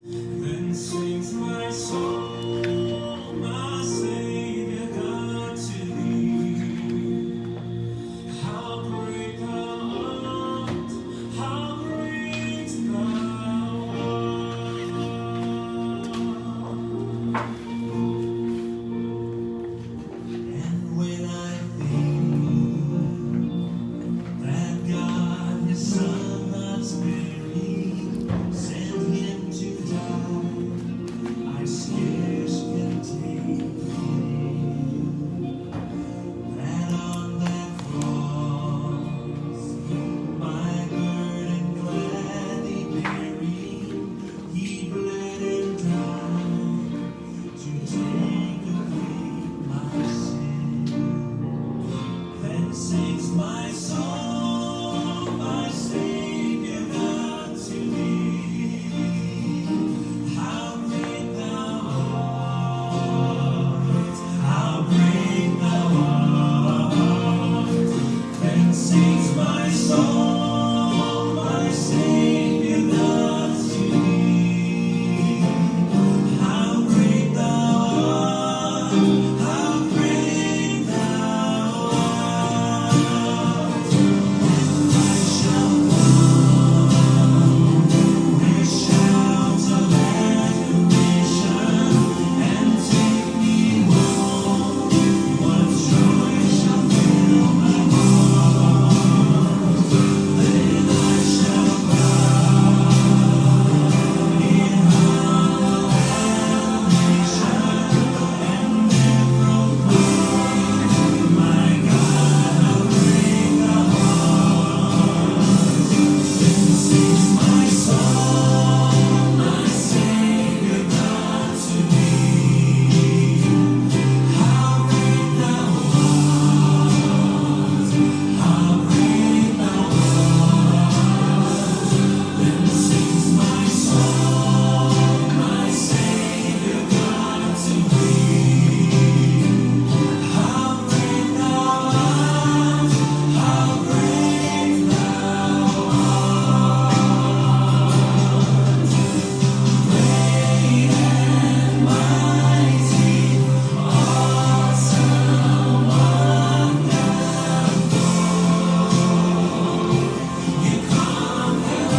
Then sings my soul, my Savior God to thee. How great thou art, how great thou art. And when I think that God, His Son, not spare me, sent Him to die, I scarce can take that on that cross, my burden gladly bearing, He bled and died to take away my sin. Then sings my soul, my Savior God to thee. How great thou art, how great thou art. Then sings my soul, my Savior God to thee. How great thou art, how great thou art. I shall come with shouts of acclamation and take me home. What joy shall fill my heart? Then I shall bow in humble adoration and then proclaim, my God, how great thou art. Then sings my soul, my Savior God to thee. How great thou art, how great thou art. Then sings my soul, my Savior God to thee. How great thou art, how great thou art. Great and mighty, awesome, wonderful. You conquer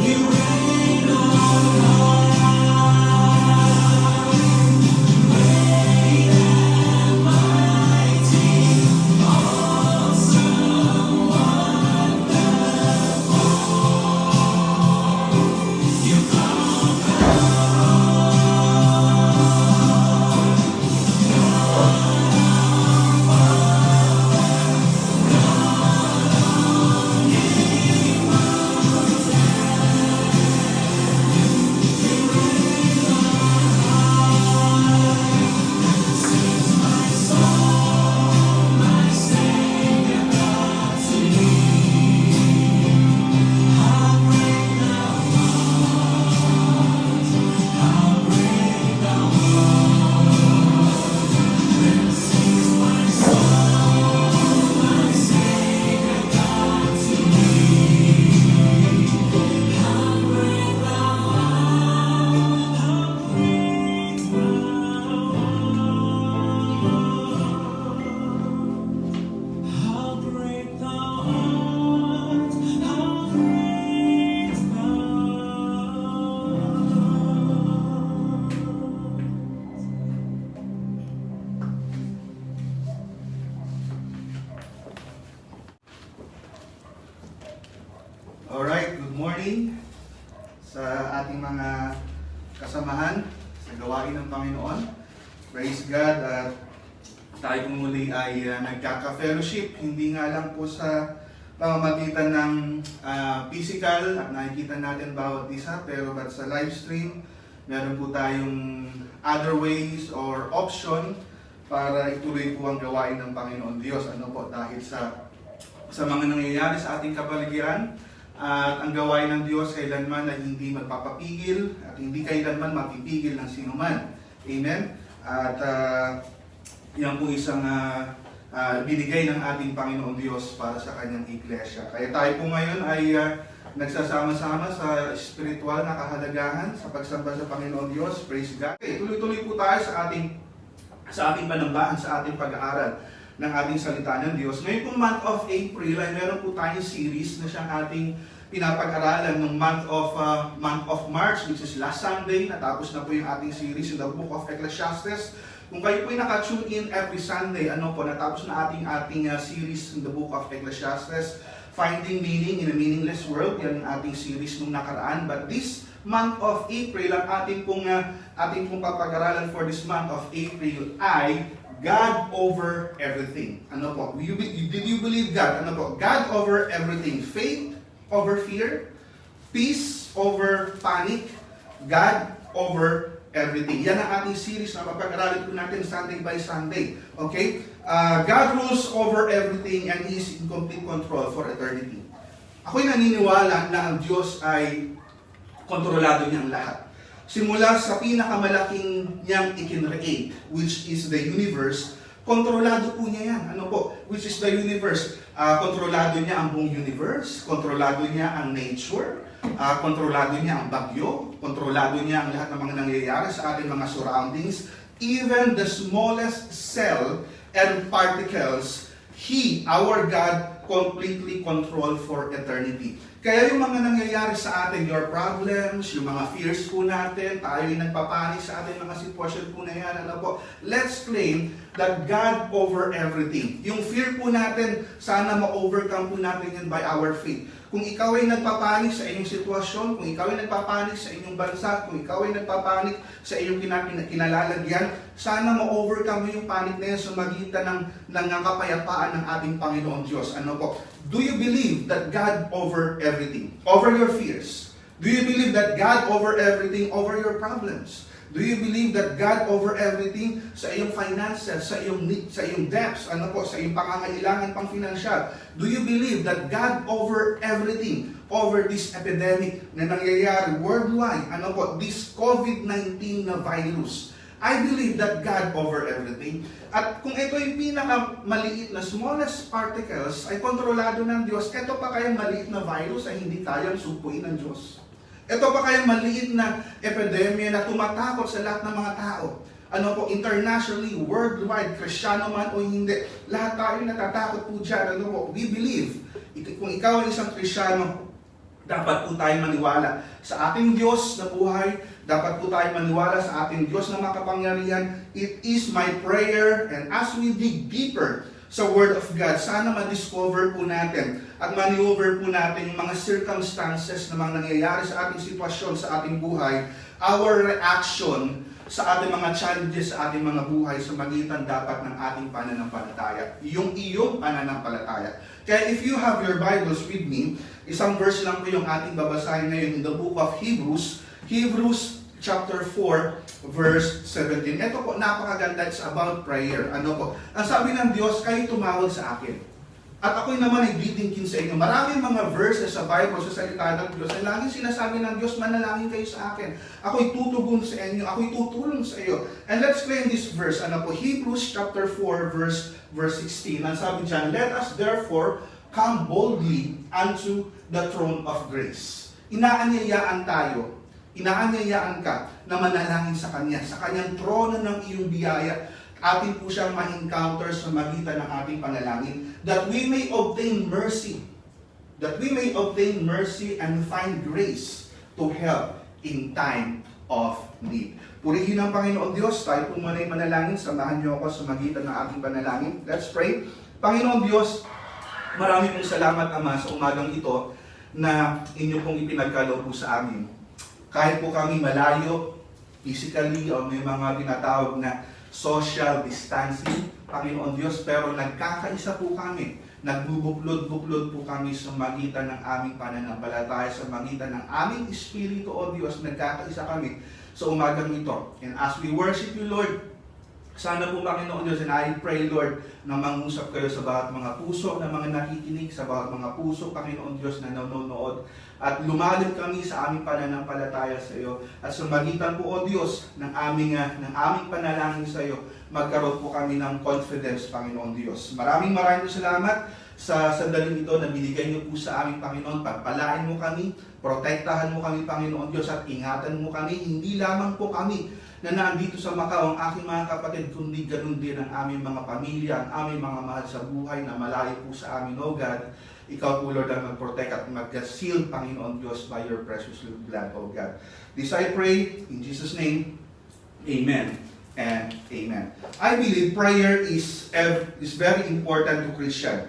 you reign on great and mighty, awesome, wonderful. You sings my soul, my Savior God to thee. How great thou art, how great thou art. Then sings my soul, my Savior God to thee. How great thou art, how great thou art. How great thou art, how great thou Alright, good morning sa ating mga kasamahan sa gawain ng Panginoon. Praise God at tayo muli ay nagkaka-fellowship, hindi nga lang po sa pamamagitan ng physical at nakikita natin bawat isa, pero but sa live stream, meron po tayong other ways or option para ituloy po ang gawain ng Panginoon Diyos. Ano po, dahil sa mga nangyayari sa ating kapaligiran, At ang gawain ng Diyos kailanman ay hindi magpapapigil at hindi kailanman mapipigil ng sinuman. Amen? At yan po isang binigay ng ating Panginoon Diyos para sa kanyang iglesia. Kaya tayo po ngayon ay nagsasama-sama sa spiritual na kahalagahan sa pagsamba sa Panginoon Diyos. Praise God. Okay, tuloy-tuloy po tayo sa ating panambahan, sa ating pag-aaral ng ating salita ng Diyos. Ngayon pong month of April ay meron po tayong series na siyang ating pinapag-aralan ng month of March, which is last Sunday. Natapos na po yung ating series in the book of Ecclesiastes. Kung kayo po ay naka-tune in every Sunday, natapos na ating series in the book of Ecclesiastes, Finding Meaning in a Meaningless World. Yan ang ating series nung nakaraan. But this month of April, ang ating pong papag-aralan for this month of April ay God over everything. Ano po? Did you believe God? Ano po? God over everything. Faith over fear. Peace over panic. God over everything. Yan ang ating series na papag-aralan po natin Sunday by Sunday. Okay? God rules over everything and He is in complete control for eternity. Ako'y naniniwala na ang Diyos ay kontrolado niyang lahat. Simula sa pinakamalaking niyang ikinreate, which is the universe, kontrolado po niya yan. Ano po? Which is the universe. Kontrolado niya ang buong universe, kontrolado niya ang nature, kontrolado niya ang bagyo, kontrolado niya ang lahat ng mga nangyayari sa ating mga surroundings, even the smallest cell and particles, He, our God, completely control for eternity. Kaya yung mga nangyayari sa atin, your problems, yung mga fears po natin, tayo yung nagpapanik sa ating mga sitwasyon po na yan, let's claim that God over everything. Yung fear po natin, sana ma-overcome po natin yan by our faith. Kung ikaw ay nagpapanik sa inyong sitwasyon, kung ikaw ay nagpapanik sa inyong bansa, kung ikaw ay nagpapanik sa inyong kinalalagyan, sana ma-overcome mo yung panic na yan sa magitan ng kapayapaan ng ating Panginoon Diyos. Ano po? Do you believe that God over everything? Over your fears? Do you believe that God over everything, over your problems? Do you believe that God over everything sa iyong finances, sa iyong debts, sa iyong pangangailangan pang financial? Do you believe that God over everything, over this epidemic na nangyayari worldwide, this COVID-19 na virus? I believe that God over everything. At kung ito yung pinakamaliit na smallest particles ay kontrolado ng Diyos, ito pa kayang maliit na virus ay hindi kayang supuin ng Diyos. Ito pa kayang maliit na epidemya na tumatakot sa lahat ng mga tao. Internationally, worldwide, Kristiyano man o hindi, lahat tayo natatakot po dyan. We believe, kung ikaw ay isang Kristiyano, dapat po tayo maniwala sa ating Diyos na buhay, dapat po tayo maniwala sa ating Diyos na makapangyarihan. It is my prayer, and as we dig deeper sa Word of God, sana ma-discover po natin at maneuver po natin yung mga circumstances na mga nangyayari sa ating sitwasyon, sa ating buhay, our reaction sa ating mga challenges, sa ating mga buhay sa magitan dapat ng ating pananampalataya. Yung iyong pananampalataya. Kaya if you have your Bibles with me, isang verse lang po yung ating babasahin ngayon in the book of Hebrews, Hebrews chapter 4, verse 17. Ito po, napakaganda. It's about prayer. Ang sabi ng Diyos, kayo tumawag sa akin. At ako'y naman ay bibigyan sa inyo. Maraming mga verses sa Bible, sa salita ng Diyos, ay laging sinasabi ng Diyos, manalangin kayo sa akin. Ako'y tutugon sa inyo. Ako'y tutulong sa iyo. And let's claim this verse. Hebrews chapter 4, verse 16. Ang sabi dyan, let us therefore come boldly unto the throne of grace. Inaanyayaan ka na manalangin sa Kanya, sa Kanyang trono ng iyong biyaya. Atin po siyang ma-encounter sa magitan ng ating panalangin, that we may obtain mercy, and find grace to help in time of need. Purihin ang Panginoon Diyos, tayo po muna ay manalangin, samahan niyo ako sa magitan ng ating panalangin. Let's pray. Panginoon Diyos, marami pong salamat, Ama, sa umagang ito na inyo pong ipinagkaloob po sa amin. Kahit po kami malayo, physically, o may mga tinatawag na social distancing, Panginoon Diyos, pero nagkakaisa po kami. Nagbubuklod-buklod po kami sa magitan ng aming pananampalataya, sa magitan ng aming Espiritu, O Diyos, nagkakaisa kami sa umagang ito. And as we worship you, Lord, Sana po Panginoon Diyos, and I pray Lord na mangusap kayo sa bawat mga puso na mga nakikinig, sa bawat mga puso Panginoon Diyos na nanonood, at lumalim kami sa aming pananampalataya sa iyo, at sa magitan po o Diyos ng aming panalangin sa iyo, magkaroon po kami ng confidence Panginoon Diyos. Maraming salamat sa sandaling ito na binigay niyo po sa aming Panginoon. Pagpalain mo kami, protektahan mo kami Panginoon Diyos, at ingatan mo kami, hindi lamang po kami na nandito sa Macau, ang aking mga kapatid, kundi ganun din ang aming mga pamilya, ang aming mga mahal sa buhay na malayo po sa amin, O God. Ikaw po, Lord, ang mag-protect at mag-seal, Panginoon Diyos, by your precious blood, O God. This I pray, in Jesus' name, Amen and Amen. I believe prayer is very important to Christian.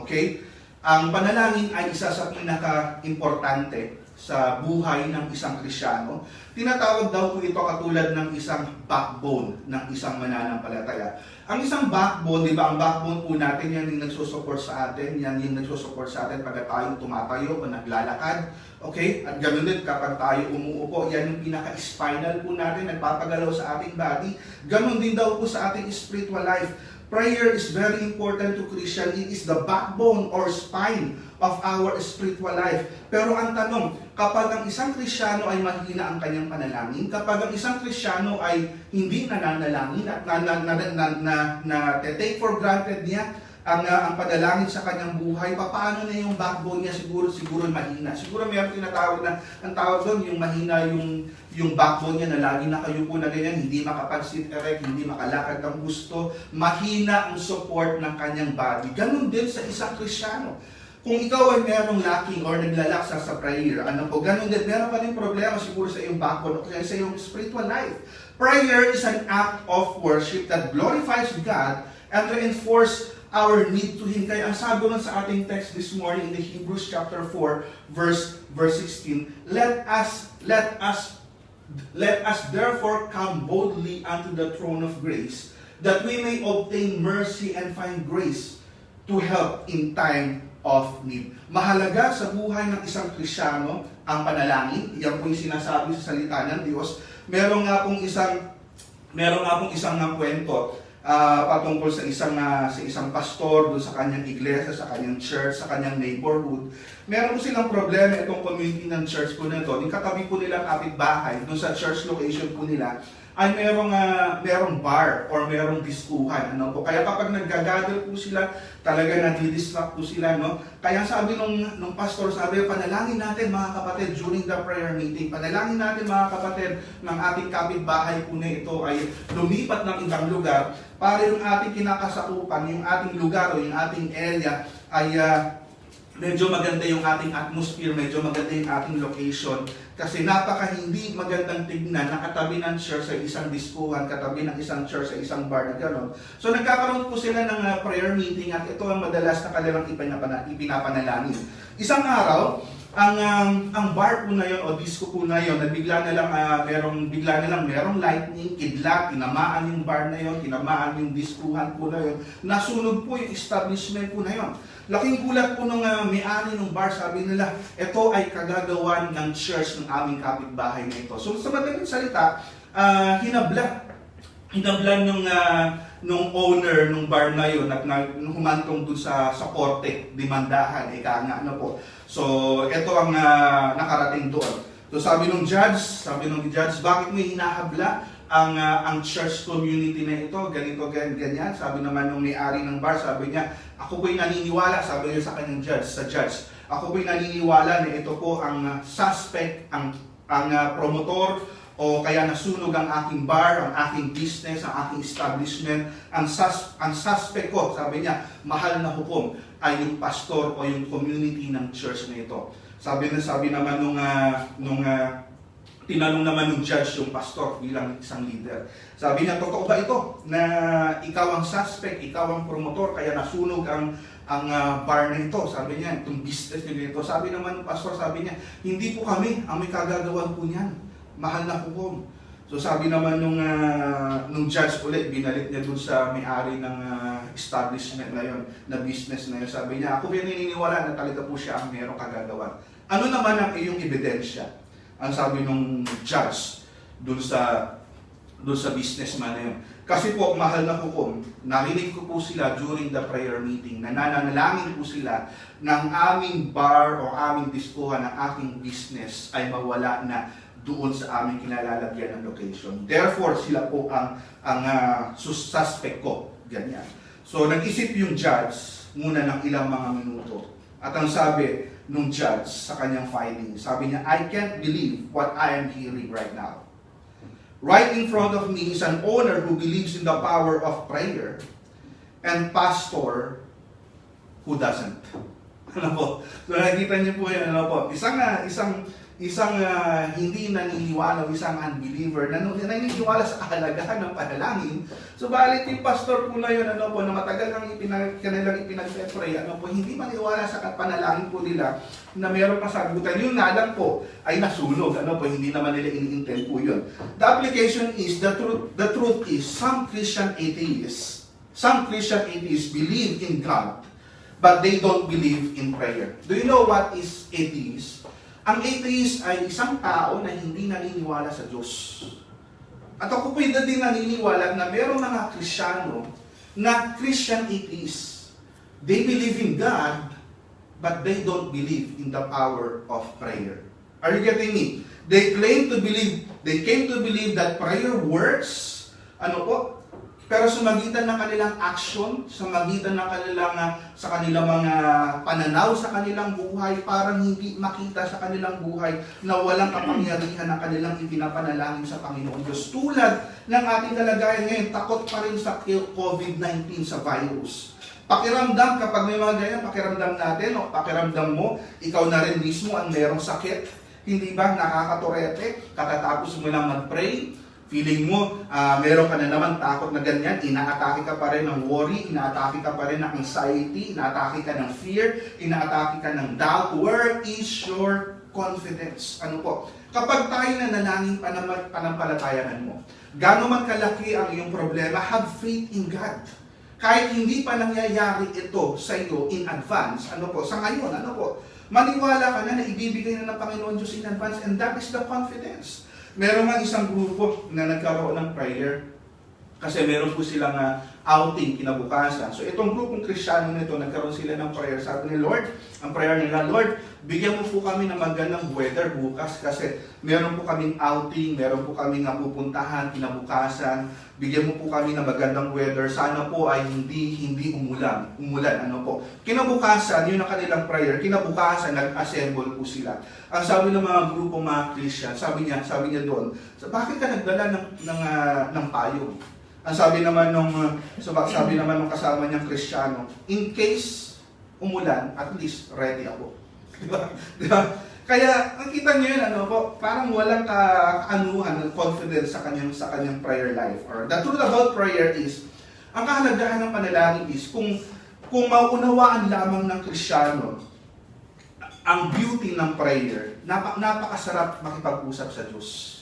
Okay? Ang panalangin ay isa sa pinaka-importante sa buhay ng isang Kristyano. Tinatawag daw po ito katulad ng isang backbone ng isang mananampalataya. Ang isang backbone, di ba, ang backbone po natin, yan yung nagsusupport sa atin, yan yung nagsusupport sa atin pag tayo tumatayo o naglalakad. Okay? At ganoon din kapag tayo umuupo, yan yung pinaka-spinal po natin, nagpapagalaw sa ating body. Ganoon din daw po sa ating spiritual life. Prayer is very important to Christian. It is the backbone or spine of our spiritual life. Pero ang tanong, kapag ang isang Kristiyano ay mahina ang kanyang panalangin, kapag ang isang Kristiyano ay hindi nananalangin at take for granted niya ang panalangin sa kanyang buhay, paano na yung backbone niya? Siguro mahina. Siguro mayroon tinatawag na, ang tawag doon, yung mahina yung backbone niya na lagi nakayupo na ganyan, hindi makapag-sit erect, hindi makalakad ng gusto, mahina ang support ng kanyang body. Ganun din sa isang Kristiyano. Kung ikaw ay merong lacking or naglalaksa sa prayer, ganun din, meron ka rin problema siguro sa iyong backbone o sa iyong spiritual life. Prayer is an act of worship that glorifies God and reinforces our need to Him. Kaya ang sabi nun sa ating text this morning in the Hebrews chapter 4, verse 16, Let us therefore come boldly unto the throne of grace, that we may obtain mercy and find grace to help in time of need. Mahalaga sa buhay ng isang Kristiyano ang panalangin. Yan po yung sinasabi sa salita ng Diyos. Meron nga pong isang kwento patungkol sa isang pastor doon sa kanyang iglesia, sa kanyang church, sa kanyang neighborhood. Meron po silang problema itong community ng church po na ito. Yung katabi po nilang kapitbahay doon sa church location po nila ay merong bar or merong diskuhan. Kaya kapag nag-gather po sila, talaga nadi-distract po sila. Kaya sabi nung pastor, panalangin natin mga kapatid during the prayer meeting. Panalangin natin mga kapatid ng ating kapitbahay po na ito ay lumipat ng ibang lugar para yung ating kinakasakupan, yung ating lugar o yung ating area ay medyo maganda yung ating atmosphere, medyo maganda yung ating location. Kasi hindi magandang tignan, nakatabi ng church sa isang diskuhan, katabi ng isang church sa isang bar na gano'n. So nagkakaroon po sila ng prayer meeting at ito ang madalas na kanilang ipinapanalangin. Isang araw, ang bar po na yun o disco po na yun, bigla na lang merong lightning, kidlat, tinamaan yung bar na yun, tinamaan yung diskuhan po na yun, nasunog po yung establishment po na yun. Laking gulat po nung may-ari ng bar, sabi nila, ito ay kagagawan ng church ng aming kapitbahay na ito. So sa madaling salita, hinablan nung owner ng bar na yun at humantong dun sa korte, demandahan, po. So ito ang nakarating doon. So sabi nung judge, bakit mo hinahabla ang church community na ito, ganito, ganyan. Sabi naman nung may-ari ng bar, sabi niya, ako po'y naniniwala, sabi niya sa kanyang judge, ako po'y naniniwala na ito po ang suspect, ang promotor, o kaya nasunog ang aking bar, ang aking business, ang aking establishment. Ang suspect ko, sabi niya, mahal na hukom ay yung pastor o yung community ng church na ito. Sabi naman nung tinanong naman ng judge yung pastor bilang isang leader. Sabi niya, totoo ba ito na ikaw ang suspect, ikaw ang promotor, kaya nasunog ang bar na ito? Sabi niya, itong business nito. Sabi naman ng pastor, sabi niya, hindi po kami ang may kagagawan po niyan. Mahal na hukom. So sabi naman nung judge ulit, binalik niya dun sa may-ari ng establishment na yon, na business na yun. Sabi niya, ako naniniwala na talaga po siya ang mayroong kagagawan. Ano naman ang iyong ebidensya? Ang sabi nung judge dun sa businessman na yun. Kasi po, mahal na hukom, narinig ko po sila during the prayer meeting, nananalangin po sila ng aming bar o aming diskuhan ng aking business ay mawala na doon sa aming kinalalagyan ng location. Therefore, sila po ang suspect ko. Ganyan. So, nag-isip yung judge muna ng ilang mga minuto. At ang sabi nung judge sa kanyang filing, sabi niya, I can't believe what I am hearing right now. Right in front of me is an owner who believes in the power of prayer and pastor who doesn't. Ano po? So nakikita niyo po yan, ano po? Isang hindi naniniwala, isang unbeliever na naniniwala sa kahalagahan ng panalangin. So balit yung pastor po na yun, ano po, na matagal nang kanilang ipinag-pray, ano po, hindi maniwala sa panalangin po nila na mayroong kasagutan. Yung nga lang po ay nasunog, ano po, hindi naman nila ini-intend po yun. The application is, the truth is, some Christian atheists believe in God, but they don't believe in prayer. Do you know what is atheist? Ang atheist ay isang tao na hindi naniniwala sa Diyos. At ako po din naniniwala na mayroong mga Kristiyano na Christian atheists. They believe in God, but they don't believe in the power of prayer. Are you getting me? They came to believe that prayer works, ano po, pero sa magitan ng kanilang action, sa magitan ng sa kanilang mga pananaw sa kanilang buhay, parang hindi makita sa kanilang buhay na walang kapangyarihan ng kanilang ipinapanalangin sa Panginoon Diyos. Tulad ng ating kalagayan ngayon, takot pa rin sa COVID-19, sa virus. Pakiramdam, kapag may mga ganyan, pakiramdam natin, o pakiramdam mo, ikaw na rin mismo ang merong sakit. Hindi ba nakakaturete, katatapos mo lang mag-pray, feeling mo, meron ka na naman takot na ganyan, inaatake ka pa rin ng worry, inaatake ka pa rin ng anxiety, inaatake ka ng fear, inaatake ka ng doubt. Where is your confidence? Ano po? Kapag tayo nanalangin panampalatayanan mo, gaano man kalaki ang iyong problema, have faith in God. Kahit hindi pa nangyayari ito sa iyo in advance, ano po, sa ngayon, ano po, maniwala ka na ibibigay na ng Panginoon Diyos in advance, and that is the confidence. Meron nga isang grupo na nagkaroon ng prayer kasi meron po silang outing kinabukasan. So itong grupong Kristiyano nito, nagkaroon sila ng prayer. Sabi ni Lord, ang prayer nila, Lord, bigyan mo po kami ng magandang weather bukas kasi meron po kaming outing, meron po kaming pupuntahan kinabukasan. Bigyan mo po kami ng magandang weather. Sana po ay hindi umulan, ano po. Kinabukasan, yun ang kanilang prayer. Kinabukasan, nag-assemble po sila. Ang sabi ng mga grupong mga Christian, sabi niya doon, bakit ka nagdala ng payong? Ang sabi naman nung kasama niyang Kristiyano, in case umulan, at least ready ako. Diba? Kaya, nakita niyo yun, ano po, parang walang kaanuhan, confidence sa kanyang prayer life. Or the truth about prayer is, ang kahalagahan ng panalangin is, kung maunawaan lamang ng Kristiyano, ang beauty ng prayer, napakasarap makipag-usap sa Diyos.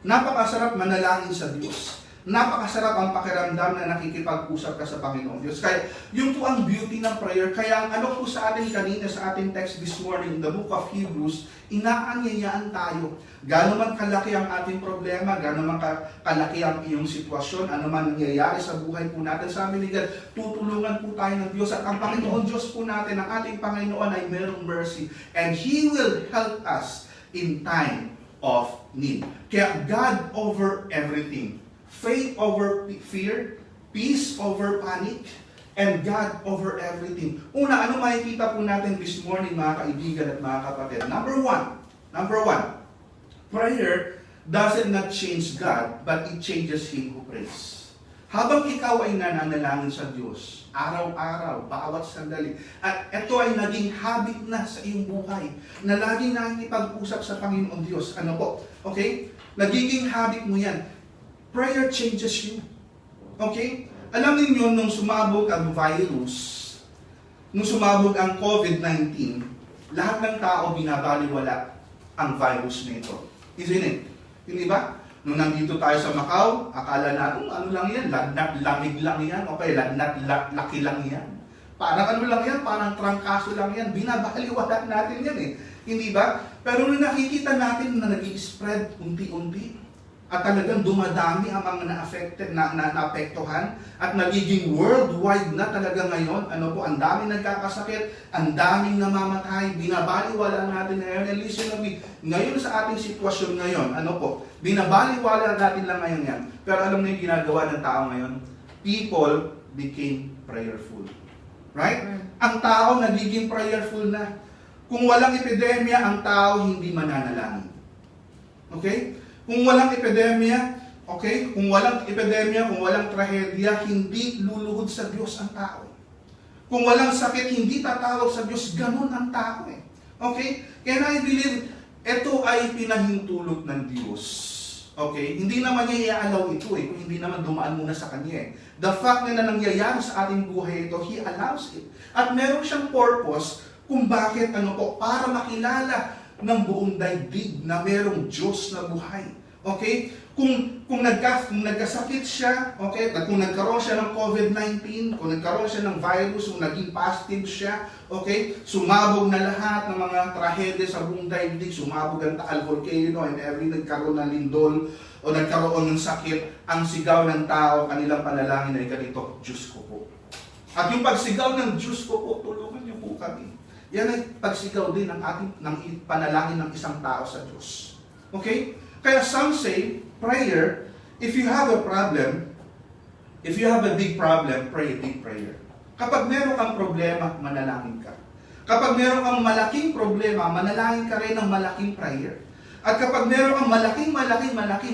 Napakasarap manalangin sa Diyos. Napakasarap ang pakiramdam na nakikipag-usap ka sa Panginoon Diyos. Kaya, yung po ang beauty ng prayer. Kaya, ano po sa atin kanina, sa ating text this morning, in the book of Hebrews, inaanyayaan tayo. Gano'n man kalaki ang ating problema, gano'n man kalaki ang iyong sitwasyon, ano man nangyayari sa buhay po natin, sabi ni God, tutulungan po tayo ng Diyos. At ang Panginoon Diyos po natin, ang ating Panginoon ay merong mercy. And He will help us in time of need. Kaya, God over everything. Faith over fear, peace over panic, and God over everything. Una, ano makikita po natin this morning, mga kaibigan at mga kapatid? Number one, prayer doesn't not change God, but it changes Him who prays. Habang ikaw ay nananalangin sa Diyos, araw-araw, bawat sandali, at ito ay naging habit na sa iyong buhay, na laging nakikipag-usap sa Panginoon Diyos. Ano po? Okay? Nagiging habit mo yan. Prayer changes you. Okay? Alam niyo nung sumabog ang virus, nung sumabog ang COVID-19, lahat ng tao binabaliwala ang virus na ito. Isn't it? Hindi ba? Nung nandito tayo sa Macau, akala na, ano lang yan, lamig lang yan, okay, laki lang yan. Parang ano lang yan, parang trangkaso lang yan, binabaliwala natin yan eh. Hindi ba? Pero nung nakikita natin na nag-i-spread unti-unti, at talagang dumadami ang mga na-affected, naapektuhan at nagiging worldwide na talaga ngayon. Ano po, ang daming nagkakasakit, ang daming namamatay, binabaliwala natin ngayon. And listen to me, ngayon sa ating sitwasyon ngayon, ano po, binabaliwala natin lang ngayon yan. Pero alam mo yung ginagawa ng tao ngayon? People became prayerful. Right? Ang tao nagiging prayerful na. Kung walang epidemya, ang tao hindi mananalangin. Okay? Kung walang epidemya, okay? Kung walang epidemya, kung walang trahedya, hindi luluhod sa Diyos ang tao. Kung walang sakit, hindi tatawag sa Diyos. Ganun ang tao eh. Okay? Kaya I believe, ito ay pinahintulot ng Diyos. Okay? Hindi naman niya i-allow ito eh, kung hindi naman dumaan muna sa Kanya eh. The fact na nangyayari sa ating buhay ito, He allows it. At meron siyang purpose kung bakit, ano po, para makilala ng buong daigdig na merong Diyos na buhay. Okay? Kung nagkasakit siya, okay, at kung nagkaroon siya ng COVID-19, kung nagkaroon siya ng virus, kung naging positive siya, okay, sumabog na lahat ng mga trahedya sa buong daigdig, sumabog ang Taal Volcano and every nagkaroon ng lindol o nagkaroon ng sakit, ang sigaw ng tao, kanilang panalangin ay ganito, Diyos ko po. At yung pagsigaw ng Diyos ko po, tulungan niyo po kami. Yan ay pagsigaw din ng panalangin ng isang tao sa Diyos. Okay? Kaya some say, prayer, if you have a problem, if you have a big problem, pray a big prayer. Kapag meron kang problema, manalangin ka. Kapag meron kang malaking problema, manalangin ka rin ng malaking prayer. At kapag meron kang malaking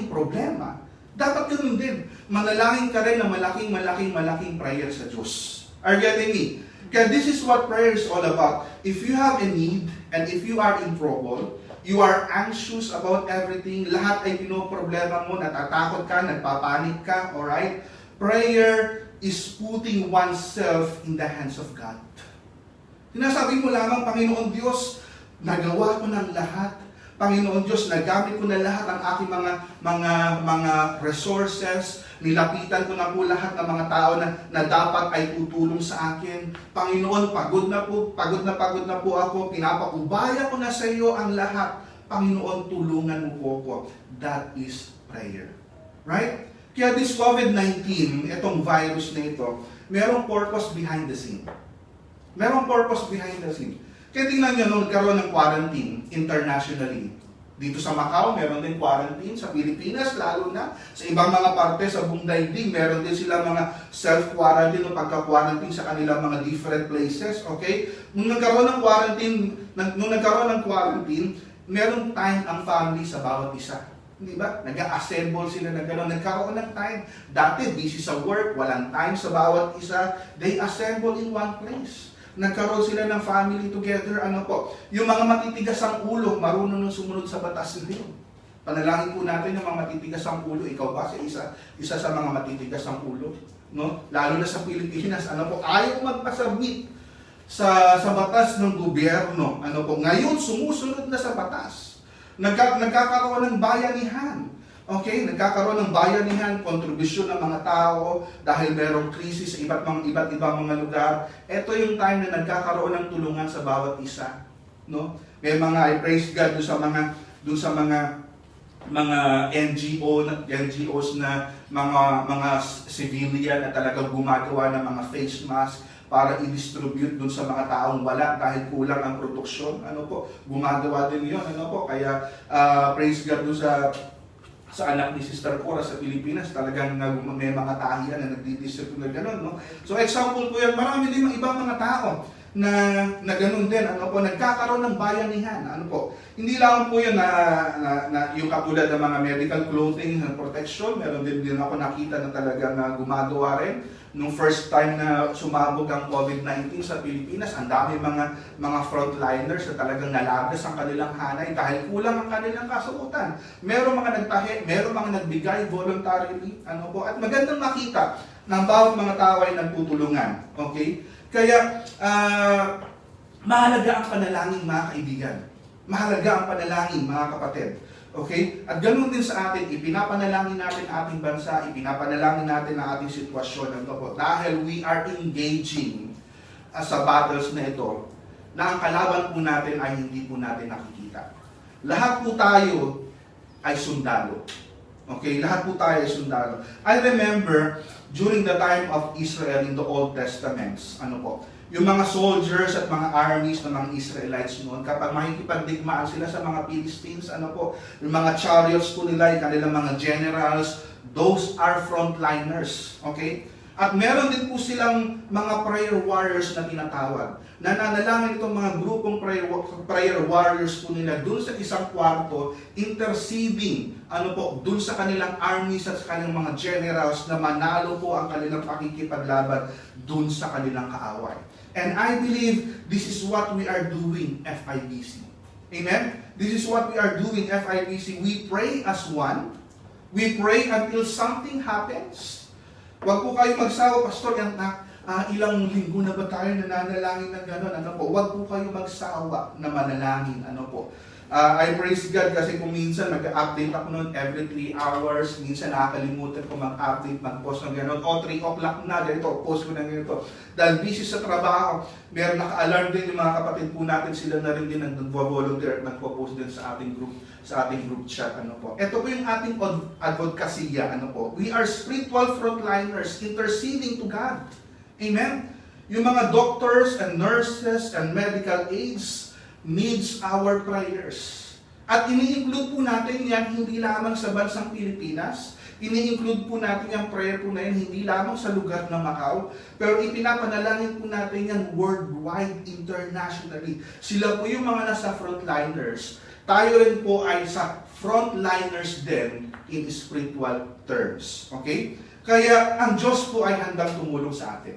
problema, dapat ganoon din. Manalangin ka rin ng malaking prayer sa Diyos. Are you getting me? Kaya this is what prayer is all about. If you have a need, and if you are in trouble, you are anxious about everything, lahat ay pinoproblema mo, natatakot ka, nagpapanik ka, alright? Prayer is putting oneself in the hands of God. Sinasabi mo lamang, Panginoon Diyos, nagawa ko ng lahat. Panginoon Diyos, nagamit ko na lahat ang aking mga resources, nilapitan ko na po lahat ng mga tao na dapat ay tutulong sa akin. Panginoon, pagod na po ako, pinapakubaya ko na sa iyo ang lahat. Panginoon, tulungan mo po ako. That is prayer. Right? Kaya this COVID-19, itong virus na ito, merong purpose behind the scene. Merong purpose behind the scene. Kaya tingnan nyo, nung nagkaroon ng quarantine internationally, dito sa Macau, meron din quarantine. Sa Pilipinas, lalo na. Sa ibang mga parte sa buong daigdig, meron din sila mga self-quarantine o pagka-quarantine sa kanilang mga different places. Okay? Nung nagkaroon ng quarantine, meron time ang family sa bawat isa. Di ba? Nag-assemble sila na gano'n. Nagkaroon ng time. Dati, busy sa work, walang time sa bawat isa. They assemble in one place. Nagkaroon sila ng family together, ano po, yung mga matitigas ang ulo, marunong nang sumunod sa batas nila yun. Panalangin po natin yung mga matitigas ang ulo. Ikaw ba isa sa mga matitigas ang ulo? No? Lalo na sa Pilipinas, ano po, ayaw magpasabit sa batas ng gobyerno. Ano po, ngayon sumusunod na sa batas. Nagkakaroon ng bayanihan. Okay, nagkakaroon ng bayanihan, kontribusyon ng mga tao dahil merong krisis sa iba't ibang mga lugar. Ito yung time na nagkakaroon ng tulungan sa bawat isa, no? May mga I praise God doon sa mga NGOs na mga civilian na talagang gumagawa ng mga face mask para i-distribute dun sa mga taong wala dahil kulang ang produksyon. Ano po, gumagawa din yun. Ano po, kaya praise God dun sa anak ni Sister Cora sa Pilipinas, talagang may mga tahiyan na nagdi-distribute na gano'n, no? So example po yan, marami din mga ibang mga tao na gano'n din, ano po, nagkakaroon ng bayanihan, ano po. Hindi lang po yun na yung katulad ng mga medical clothing and protection, meron din ako nakita na talagang gumagawa rin. Nung first time na sumabog ang COVID-19 sa Pilipinas, ang dami mga frontliners na talagang nalagas ang kanilang hanay dahil kulang ang kanilang kasuotan. Merong mga nagtahi, merong mga nagbigay voluntarily, ano po, at magandang makita na ang bawat mga tao ay nagtutulungan. Okay? Kaya, mahalaga ang panalangin, mga kaibigan. Mahalaga ang panalangin, mga kapatid. Okay? At ganoon din sa atin, ipinapanalangin natin ating bansa, ipinapanalangin natin ang ating sitwasyon. Ano po? Dahil we are engaging sa battles na ito, na ang kalaban po natin ay hindi po natin nakikita. Lahat po tayo ay sundalo. Okay, lahat po tayo ay sundalo. I remember during the time of Israel in the Old Testaments, yung mga soldiers at mga armies ng mga Israelites noon, kapag makikipagdigmaan sila sa mga Philistines, yung mga chariots po nila, yung kanilang mga generals, those are frontliners. Okay? At meron din po silang mga prayer warriors na tinatawag. Nananalangin itong mga grupong prayer warriors po nila dun sa isang kwarto, interceding dun sa kanilang armies at sa kanilang mga generals na manalo po ang kanilang pakikipaglaban dun sa kanilang kaaway. And I believe this is what we are doing, FIBC. Amen? This is what we are doing, FIBC. We pray as one. We pray until something happens. Huwag po kayo magsawa, Pastor, ilang linggo na ba tayo nananalangin ng gano'n? Huwag po kayo magsawa na manalangin. I praise God kasi kung minsan mag-update ako noon every 3 hours, minsan nakakalimutan ko mag-update, mag-post ng gano'n. 3 o'clock na, ganito, post ko ng ganito. Dahil busy sa trabaho, meron naka-alarm din yung mga kapatid po natin, sila na rin din nag-volunteer at nagpo-post din sa ating group chat. Ito po yung ating advokasya. We are spiritual frontliners interceding to God. Amen? Yung mga doctors and nurses and medical aides needs our prayers. At ini-include po natin yan hindi lamang sa bansang Pilipinas, ini-include po natin yung prayer po na yan hindi lamang sa lugar ng Macau, pero ipinapanalangin po natin yan worldwide, internationally. Sila po yung mga nasa frontliners. Tayo rin po ay sa frontliners din in spiritual terms. Okay? Kaya ang Diyos po ay handang tumulong sa atin.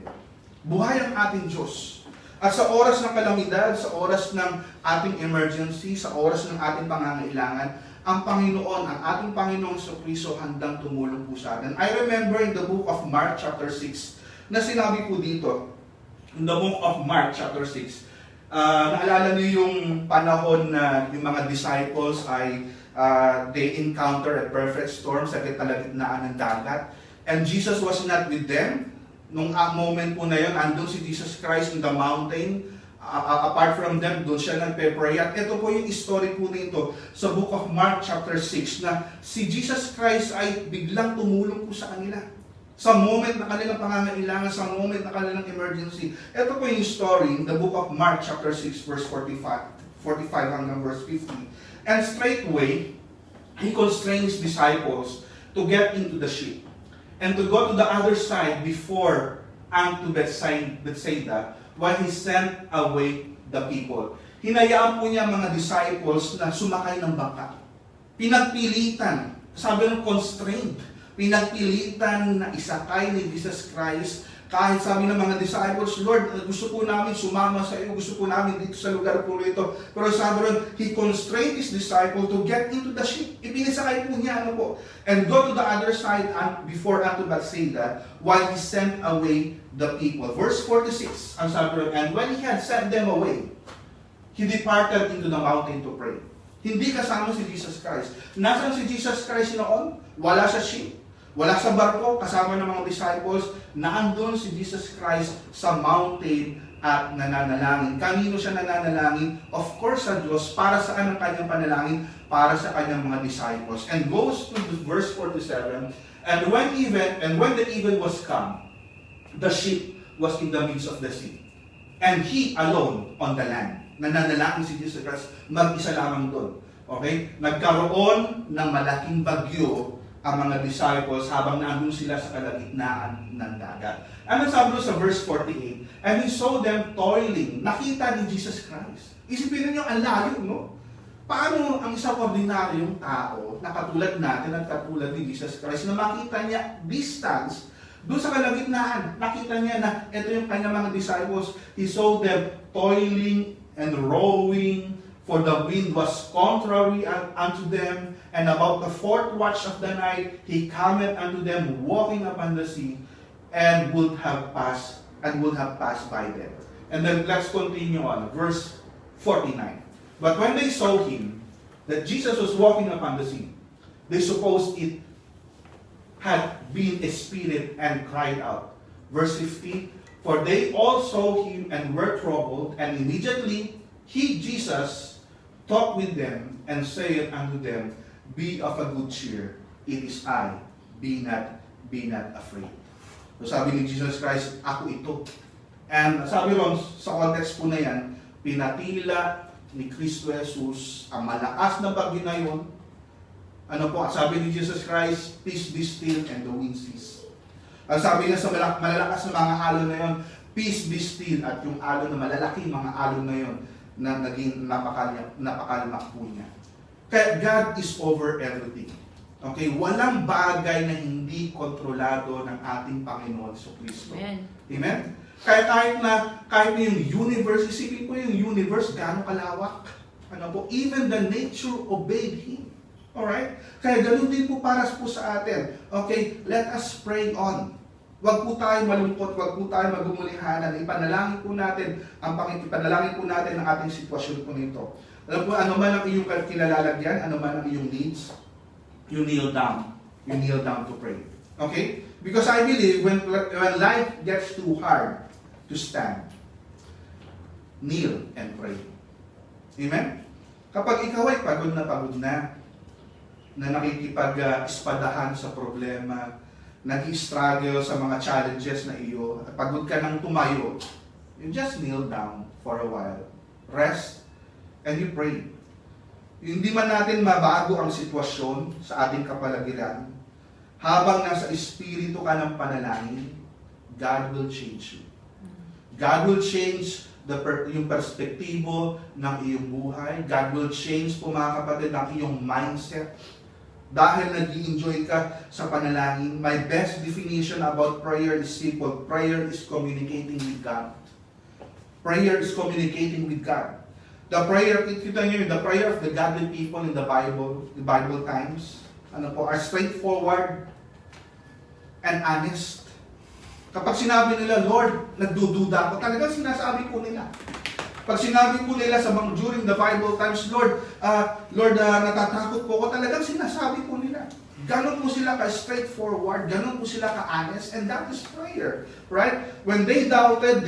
Buhay ang ating Diyos. At sa oras ng kalamidad, sa oras ng ating emergency, sa oras ng ating pangangailangan, ang Panginoon, ang ating Panginoong Jesucristo handang tumulong po sa atin. I remember in the book of Mark chapter 6, na sinabi po dito, in the book of Mark chapter 6, naalala niyo yung panahon na yung mga disciples ay they encounter a perfect storm sa kalagitnaan ng dagat. And Jesus was not with them. Nung moment po na yun, andun si Jesus Christ in the mountain. Apart from them, doon siya nagpe-pray. At ito po yung story po nito sa book of Mark chapter 6 na si Jesus Christ ay biglang tumulong po sa kanila. Sa moment na kanilang pangangailangan, sa moment na kanilang emergency. Ito po yung story in the book of Mark chapter 6 verse 45 hanggang verse 50. And straightway, He constrained His disciples to get into the ship and to go to the other side before unto Bethsaida, while He sent away the people. Hinayaan po niya mga disciples na sumakay ng bangka. Pinagpilitan, sabi ng constrained, pinagpilitan na isakay ni Jesus Christ. Kahit sabi ng mga disciples, Lord, gusto po namin sumama sa iyo, gusto po namin dito sa lugar po ito. Pero sabi ron, He constrained His disciple to get into the ship. Ipinisakay po niya, and go to the other side before unto Bethsaida, while He sent away the people. Verse 46, ang sabi ron, and when He had sent them away, He departed into the mountain to pray. Hindi kasama si Jesus Christ. Nasaan si Jesus Christ noon? Wala sa ship. Wala sa barko, kasama ng mga disciples, naandun si Jesus Christ sa mountain at nananalangin. Kanino siya nananalangin? Of course sa Diyos. Para saan ang kanyang panalangin? Para sa kanyang mga disciples. And goes to verse 47, and when the even was come, the ship was in the midst of the sea, and He alone on the land. Nananalangin si Jesus Christ, mag-isa lamang doon. Okay? Nagkaroon ng malaking bagyo ang mga disciples habang naandun sila sa kalagitnaan ng dagat. Ano sabi doon sa verse 48? And He saw them toiling. Nakita ni Jesus Christ. Isipin niyo ang layo, no? Paano ang isang ordinaryong tao na katulad natin at katulad ni Jesus Christ na makita niya distance doon sa kalagitnaan? Nakita niya na ito yung kanyang mga disciples. He saw them toiling and rowing, for the wind was contrary unto them, and about the 4th watch of the night, He cometh unto them walking upon the sea, and would have passed by them. And then let's continue on, verse 49. But when they saw Him, that Jesus was walking upon the sea, they supposed it had been a spirit, and cried out. Verse 50, for they all saw Him and were troubled, and immediately He, Jesus, talked with them, and saith unto them, be of a good cheer, it is I, be not afraid. So sabi ni Jesus Christ, ako ito. And sabi ron, sa context po na yan, pinatila ni Kristo Jesus ang malakas na bagyo na yun. Ano po, sabi ni Jesus Christ, peace be still and the wind cease. Ang sabi niya sa malalakas na mga alon na yun, peace be still, at yung alon na malalaking mga alon na yun, na naging napakalimak po niya. Kaya God is over everything. Okay, walang bagay na hindi kontrolado ng ating Panginoon sa Kristo. Amen. Amen? Kaya kahit na yung universe, isipin ko yung universe, gaano kalawak. Ano po, even the nature obeyed Him. Alright? Kaya ganun din po para po sa atin. Okay, let us pray on. Huwag po tayo malungkot, huwag po tayo magumulihanan. Ipanalangin po natin ang ating sitwasyon po nito. Alam po, ano man ang iyong kinalalagyan, ano man ang iyong needs, you kneel down. You kneel down to pray. Okay? Because I believe when life gets too hard to stand, kneel and pray. Amen? Kapag ikaw ay pagod na nakikipag-ispadahan sa problema, nag-struggle sa mga challenges na iyo, at pagod ka ng tumayo, you just kneel down for a while. Rest, and you pray. Hindi man natin mabago ang sitwasyon sa ating kapaligiran, habang nasa espiritu ka ng panalangin, God will change you. God will change yung perspektibo ng iyong buhay. God will change po mga kapatid ang iyong mindset. Dahil nag-i-enjoy ka sa panalangin, my best definition about prayer is simple. Prayer is communicating with God. Prayer is communicating with God. The prayer, kita niyo, the prayer of the godly people in the Bible times, are straightforward and honest. Kapag sinabi nila, Lord, nagdududa ako, talagang sinasabi po nila. Pag sinabi po nila during the Bible times, Lord, natatakot po ako, talagang sinasabi po nila. Ganon po sila ka-straightforward, ganon po sila ka-honest, and that is prayer. Right? When they doubted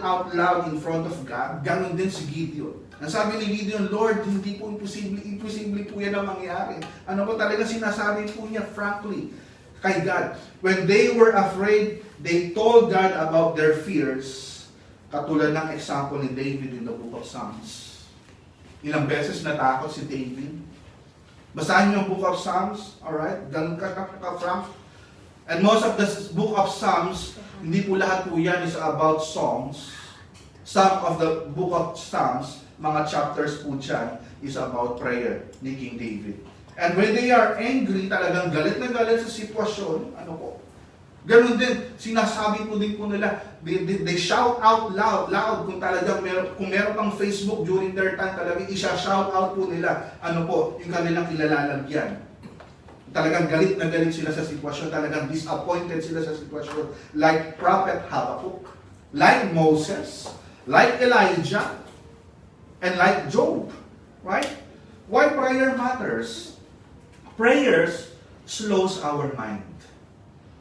out loud in front of God, ganon din si Gideon. Ang sabi ni Gideon, Lord, hindi po imposible po yan ang mangyari. Ano po talagang sinasabi po niya frankly kay God. When they were afraid, they told God about their fears. Katulad ng example ni David in the book of Psalms. Ilang beses natakot si David. Basahin niyo ang book of Psalms, alright? Ganun ka-frank. And most of the book of Psalms, hindi po lahat po yan is about songs. Some of the book of Psalms, mga chapters po dyan, is about prayer ni King David. And when they are angry, talagang galit na galit sa sitwasyon, ganun din, sinasabi po din po nila, they shout out loud, kung talagang kung meron pang Facebook during their time, talagang isa-shout out po nila, yung kanilang kilalalagyan. Talagang galit na galit sila sa sitwasyon, talagang disappointed sila sa sitwasyon, like Prophet Habakkuk, like Moses, like Elijah, and like Job. Right? Why prayer matters? Prayers slows our mind,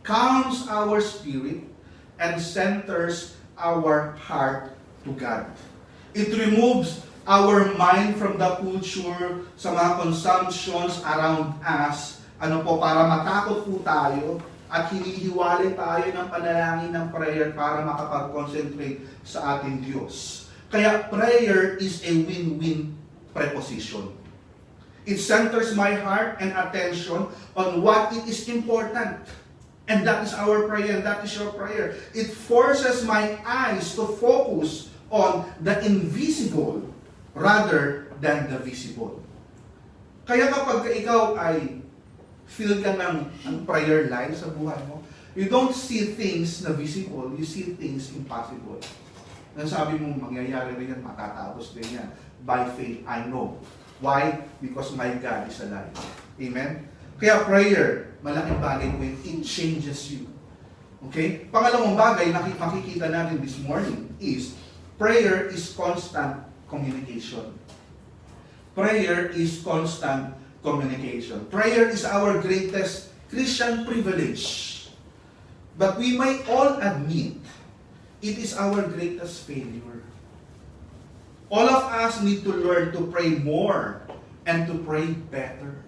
calms our spirit, and centers our heart to God. It removes our mind from the culture sa mga consumptions around us, para matakot po tayo at hinihiwalay tayo ng panalangin ng prayer para makapag-concentrate sa ating Diyos. Kaya prayer is a win-win preposition. It centers my heart and attention on what it is important. And that is our prayer, and that is your prayer. It forces my eyes to focus on the invisible rather than the visible. Kaya kapag ikaw ay feel ka ng prayer life sa buhay mo, you don't see things na visible, you see things impossible. Nasabi mo, mangyayari rin yan, matatapos din yan. By faith, I know. Why? Because my God is alive. Amen? Kaya prayer, malaking bagay po yun. It changes you. Okay? Pangalawang bagay na makikita natin this morning is prayer is constant communication. Prayer is constant communication. Prayer is our greatest Christian privilege. But we may all admit, it is our greatest failure. All of us need to learn to pray more and to pray better.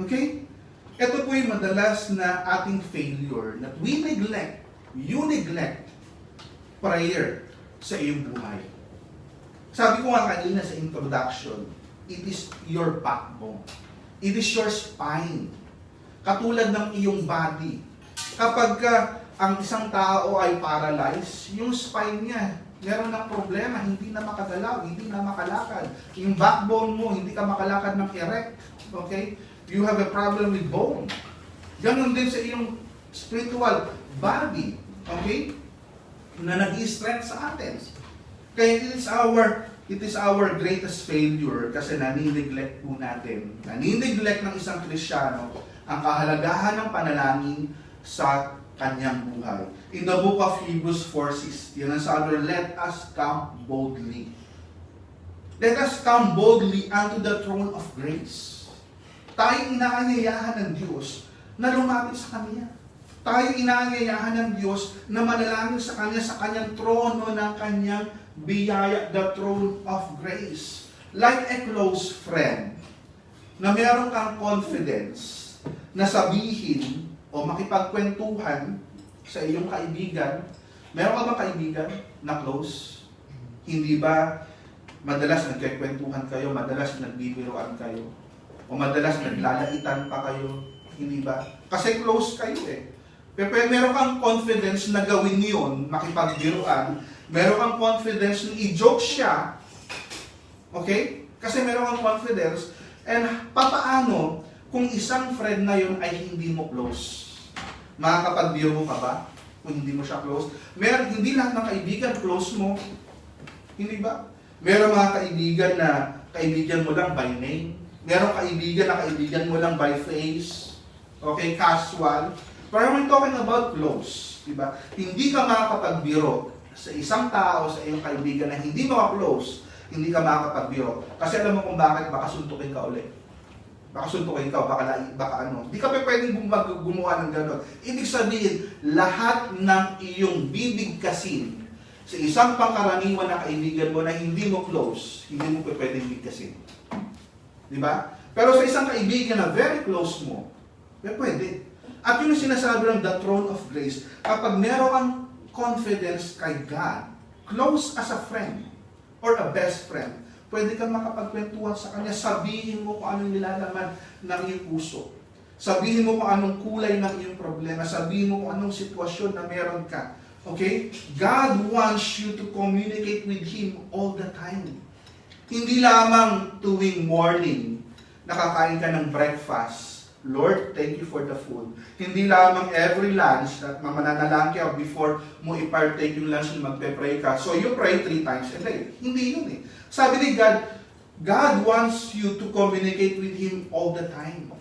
Okay? Ito po yung madalas na ating failure, that we neglect, you neglect prayer sa iyong buhay. Sabi ko nga kanina sa introduction, it is your backbone. It is your spine. Katulad ng iyong body. Kapag ang isang tao ay paralyzed, yung spine niya, meron ng problema, hindi na makagalaw, hindi na makalakad. Yung backbone mo, hindi ka makalakad ng erect. Okay? You have a problem with bone. Ganon din sa iyong spiritual body. Okay? Na nag-i-strength sa atin. Kaya it is our greatest failure kasi nani-neglect po natin. Nani-neglect ng isang Kristiyano ang kahalagahan ng panalangin sa kanyang buhay. In the book of Hebrews 4:6, yan ang sabi, let us come boldly. Let us come boldly unto the throne of grace. Tayo inaanyayahan ng Diyos na lumapit sa Kanya. Tayo inaanyayahan ng Diyos na manalangin sa Kanya sa Kanyang trono ng Kanyang biyaya, the throne of grace. Like a close friend, na meron kang confidence na sabihin o makipagkwentuhan sa iyong kaibigan. Meron ka bang kaibigan na close? Hindi ba madalas nagkikwentuhan kayo, madalas nagbibiruan kayo, o madalas naglalaitan pa kayo? Hindi ba? Kasi close kayo eh. Pero meron kang confidence na gawin yun, makipagbiruan, meron kang confidence na i-joke siya, okay? Kasi meron kang confidence, and papaano kung isang friend na yun ay hindi mo close? Makakapagbiro ka ba kung hindi mo siya close? Hindi lahat ng kaibigan close mo. Hindi ba? Meron mga kaibigan na kaibigan mo lang by name. Meron kaibigan na kaibigan mo lang by face. Okay, casual. Pero we're talking about close. Diba? Hindi ka makakapagbiro sa isang tao, sa iyong kaibigan na hindi mo ka-close, hindi ka makakapagbiro. Kasi alam mo kung bakit, baka suntukin ka ulit. Baka suntukin ka, baka ano. Hindi ka pa pwedeng gumawa ng gano'n. Ibig sabihin, lahat ng iyong bibigkasin sa isang pangkaraniwan na kaibigan mo na hindi mo close, hindi mo pa pwedeng bigkasin. Di ba? Pero sa isang kaibigan na very close mo, pwede. At yun yung sinasabi ng the throne of grace, kapag meron kang confidence kay God, close as a friend, or a best friend, pwede kang makapagkwentuhan sa Kanya, sabihin mo kung anong nilalaman ng iyong puso. Sabihin mo kung anong kulay ng iyong problema, sabihin mo kung anong sitwasyon na meron ka. Okay? God wants you to communicate with Him all the time. Hindi lamang tuwing morning, nakakain ka ng breakfast, Lord, thank you for the food. Hindi lamang every lunch at mananalangin ka before mo i-partake yung lunch, magpe-pray ka. So you pray 3 times a day. Hindi yun eh. Sabi ni God, God wants you to communicate with Him all the time.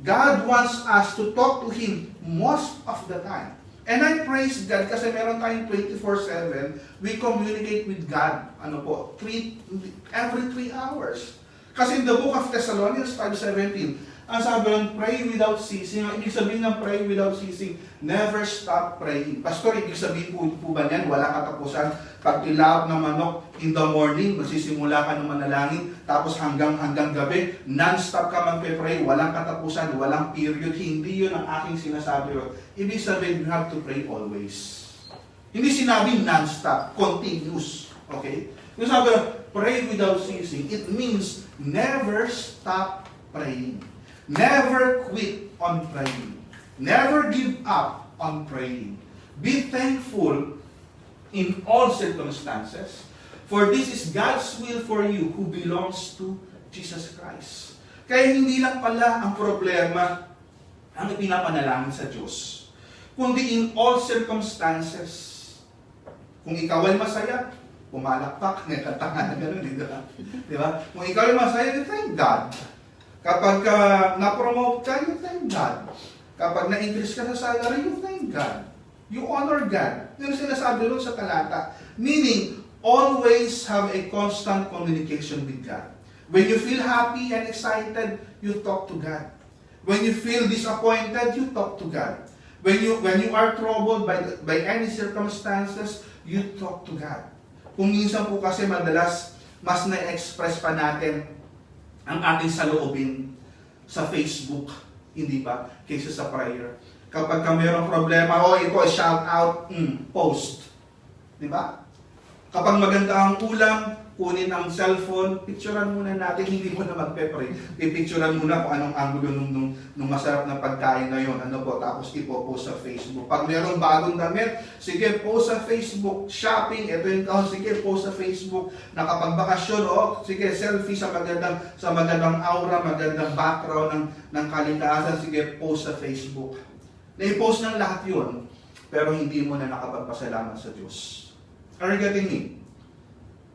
God wants us to talk to Him most of the time. And I praise God kasi meron tayong 24/7, we communicate with God. Every 3 hours. Kasi in the book of Thessalonians 5:17, ang sabi ng pray without ceasing, ang ibig sabihin ng pray without ceasing, never stop praying. Pastor, ibig sabihin po ba niyan, wala katapusan? Pag ilawak ng manok in the morning, magsisimula ka ng manalangin, tapos hanggang gabi, non-stop ka magpe-pray, walang katapusan, walang period. Hindi yun ang aking sinasabi. Ibig sabihin, you have to pray always. Hindi sinabing non-stop, continuous. Okay? Yung sabi, pray without ceasing, it means never stop praying. Never quit on praying. Never give up on praying. Be thankful in all circumstances, for this is God's will for you who belongs to Jesus Christ. Kaya hindi lang pala ang problema ang ipinapanalangin sa Diyos, kundi in all circumstances. Kung ikaw ay masaya, pumalakpak, nagkatangan, gano'n, di ba? Kung ikaw ay masaya, you thank God. Kapag na-promote ka, you thank God. Kapag na-increase ka sa salary, you thank God. You honor God. Yun ang sinasabi doon sa talata. Meaning, always have a constant communication with God. When you feel happy and excited, you talk to God. When you feel disappointed, you talk to God. When you are troubled by any circumstances, you talk to God. Kung minsan po kasi madalas, mas na-express pa natin ang ating saloobin sa Facebook, Hindi ba? Kaysa sa prayer. Kapag ka mayroong problema, ito, shout out, post. Di ba? Kapag maganda ang ulam, kunin ang cellphone, picturean muna natin, hindi mo na magpe-pray. Pipicturean muna kung anong angulo nung masarap na pagkain na yun. Ano po, tapos ipopost sa Facebook. Pag mayroong bagong damit, sige, post sa Facebook. Shopping, ito yung kahon, sige, post sa Facebook. Nakapagbakasyon, sige, selfie sa magandang aura, magandang background ng kalikasan, sige, post sa Facebook. Na-post ng lahat yun, pero hindi mo na nakapagpasalamat sa Diyos. Are you getting me?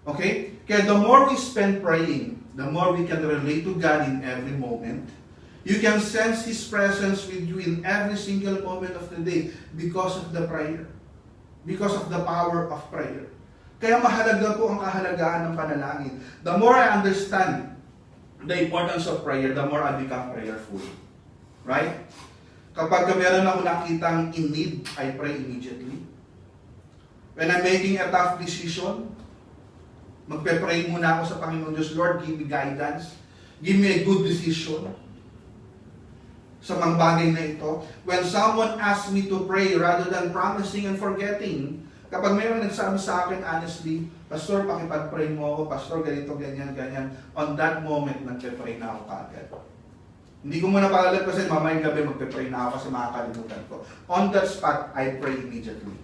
Okay? Kaya the more we spend praying, the more we can relate to God in every moment. You can sense His presence with you in every single moment of the day because of the prayer. Because of the power of prayer. Kaya mahalaga po ang kahalagaan ng panalangin. The more I understand the importance of prayer, the more I become prayerful. Right? Kapag meron ako nakitang in need, I pray immediately. When I'm making a tough decision, magpe-pray muna ako sa Panginoon Diyos, Lord, give me guidance. Give me a good decision sa mga bagay na ito. When someone asks me to pray rather than promising and forgetting, kapag mayroon nagsabi sa akin, honestly, Pastor, pakipag-pray mo ako, Pastor, ganito, ganyan, ganyan, on that moment, nagpe-pray na ako kaagad. Hindi ko muna palalagpasin, mamayang gabi magpe-pray na ako kasi makakalimutan ko. On that spot, I pray immediately.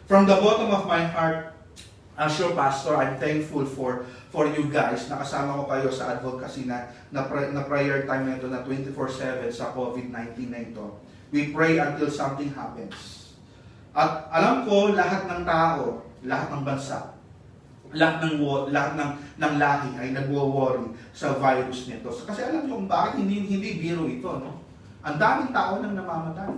From the bottom of my heart, as your pastor, I'm thankful for you guys. Nakasama ko kayo sa advocacy na prayer time na ito na 24/7 sa COVID-19 na ito. We pray until something happens. At alam ko, lahat ng tao, lahat ng bansa, lahat ng lahi ay nagwo-worry sa virus nito. Kasi alam niyo kung bakit hindi biro ito, no? Ang daming tao nang namamatay.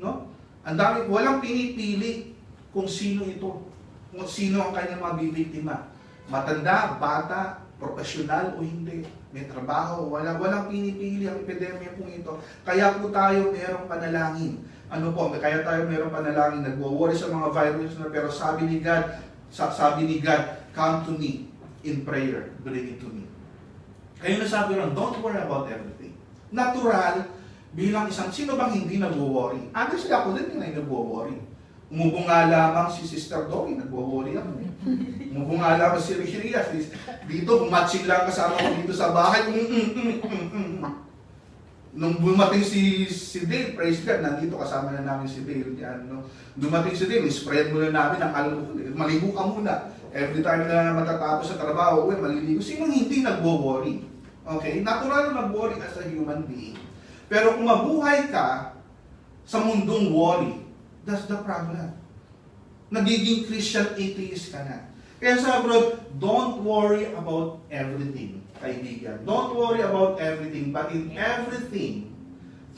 No? Ang dami, walang pinipili kung sino ito. Kung sino ang kanyang mabibiktima. Matanda, bata, profesional o hindi. May trabaho, walang pinipili ang epidemya pong ito. Kaya po tayo mayroong panalangin. Ano po, kaya tayo mayroong panalangin. Nagwo-worry sa mga virus na, pero sabi ni God, come to me in prayer, bring it to me. Kaya nasabi ron, don't worry about everything. Natural, bilang isang, sino bang hindi nagwo-worry? Honestly, ako din yung nagwo-worry. Umubo nga lamang si Sister Dory, nagwo-worry ako. Umubo nga lamang si Riria. Dito, matching lang kasama ko dito sa bahay. Nung bumating si Dale, praise God, nandito kasama na namin si Dale. Yan, no? Dumating si Dale, spread muna namin ang alcohol. Maligo ka muna. Every time na matatapos sa trabaho, maliligo. Sino hindi nagwo-worry? Okay? Natural na mag-worry as a human being. Pero kung mabuhay ka sa mundong worry, that's the problem. Nagiging Christian atheist ka na. Kaya sa abroad, don't worry about everything, kaibigan. Don't worry about everything, but in everything,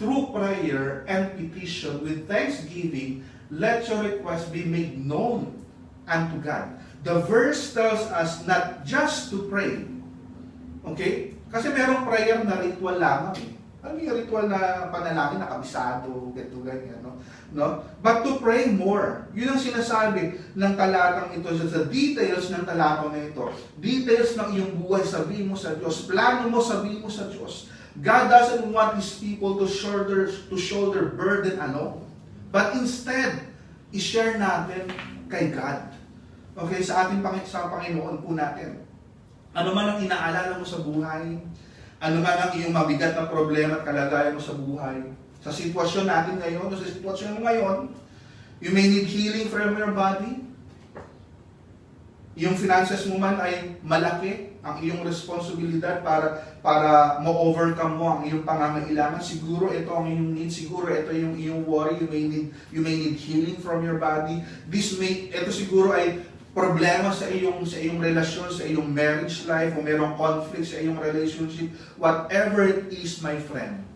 through prayer and petition with thanksgiving, let your request be made known unto God. The verse tells us not just to pray. Okay? Kasi merong prayer na ritual lamang eh. Ano yung ritual na panalangin, nakabisado, ganito, ganyan, no? But to pray more. Yun ang sinasabi ng talatang ito, sa details ng talatang na ito. Details ng iyong buhay, sabihin mo sa Diyos. Plano mo, sabihin mo sa Diyos. God doesn't want His people to shoulder burden alone. But instead, i-share natin kay God. Okay, sa Panginoon po natin. Ano man ang inaalala mo sa buhay, ano man ang iyong mabigat na problema at kalagayan mo sa buhay, sa sitwasyon natin ngayon, o sa sitwasyon mo ngayon, you may need healing from your body. Yung finances mo man ay malaki, ang iyong responsibilidad para mo-overcome mo ang iyong pangangailangan. Siguro ito ang iyong need, siguro ito yung iyong worry, you may need healing from your body. Ito siguro ay problema sa iyong relasyon, sa iyong marriage life, o merong conflict sa iyong relationship, whatever it is, my friend,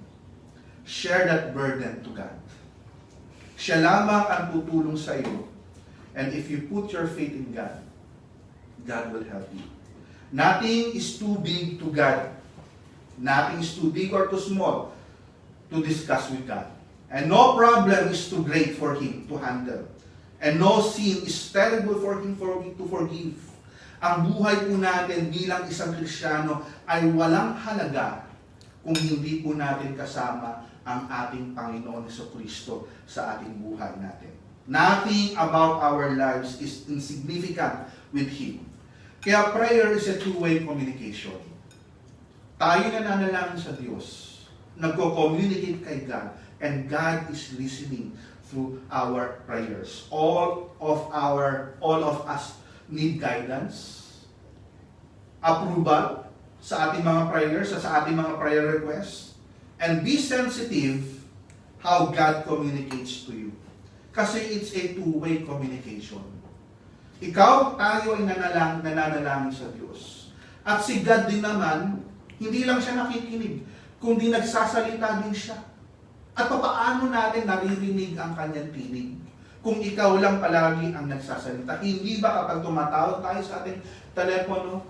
share that burden to God. Siya lamang ang tutulong sa iyo. And if you put your faith in God, God will help you. Nothing is too big to God. Nothing is too big or too small to discuss with God. And no problem is too great for Him to handle. And no sin is terrible for Him to forgive. Ang buhay po natin bilang isang Kristiyano ay walang halaga kung hindi po natin kasama ang ating Panginoon Jesucristo sa ating buhay natin. Nothing about our lives is insignificant with Him. Kaya prayer is a two-way communication. Tayo nananalangin sa Diyos, nagko-communicate kay God, and God is listening through our prayers. All of us need guidance, approval sa ating mga prayers, sa ating mga prayer requests, and be sensitive how God communicates to you. Kasi it's a two-way communication. Ikaw, tayo ay nananalangin sa Diyos. At si God din naman, hindi lang siya nakikinig, kundi nagsasalita din siya. At paano natin naririnig ang kanyang tinig? Kung ikaw lang palagi ang nagsasalita. Hindi ba kapag tumatawag tayo sa ating telepono,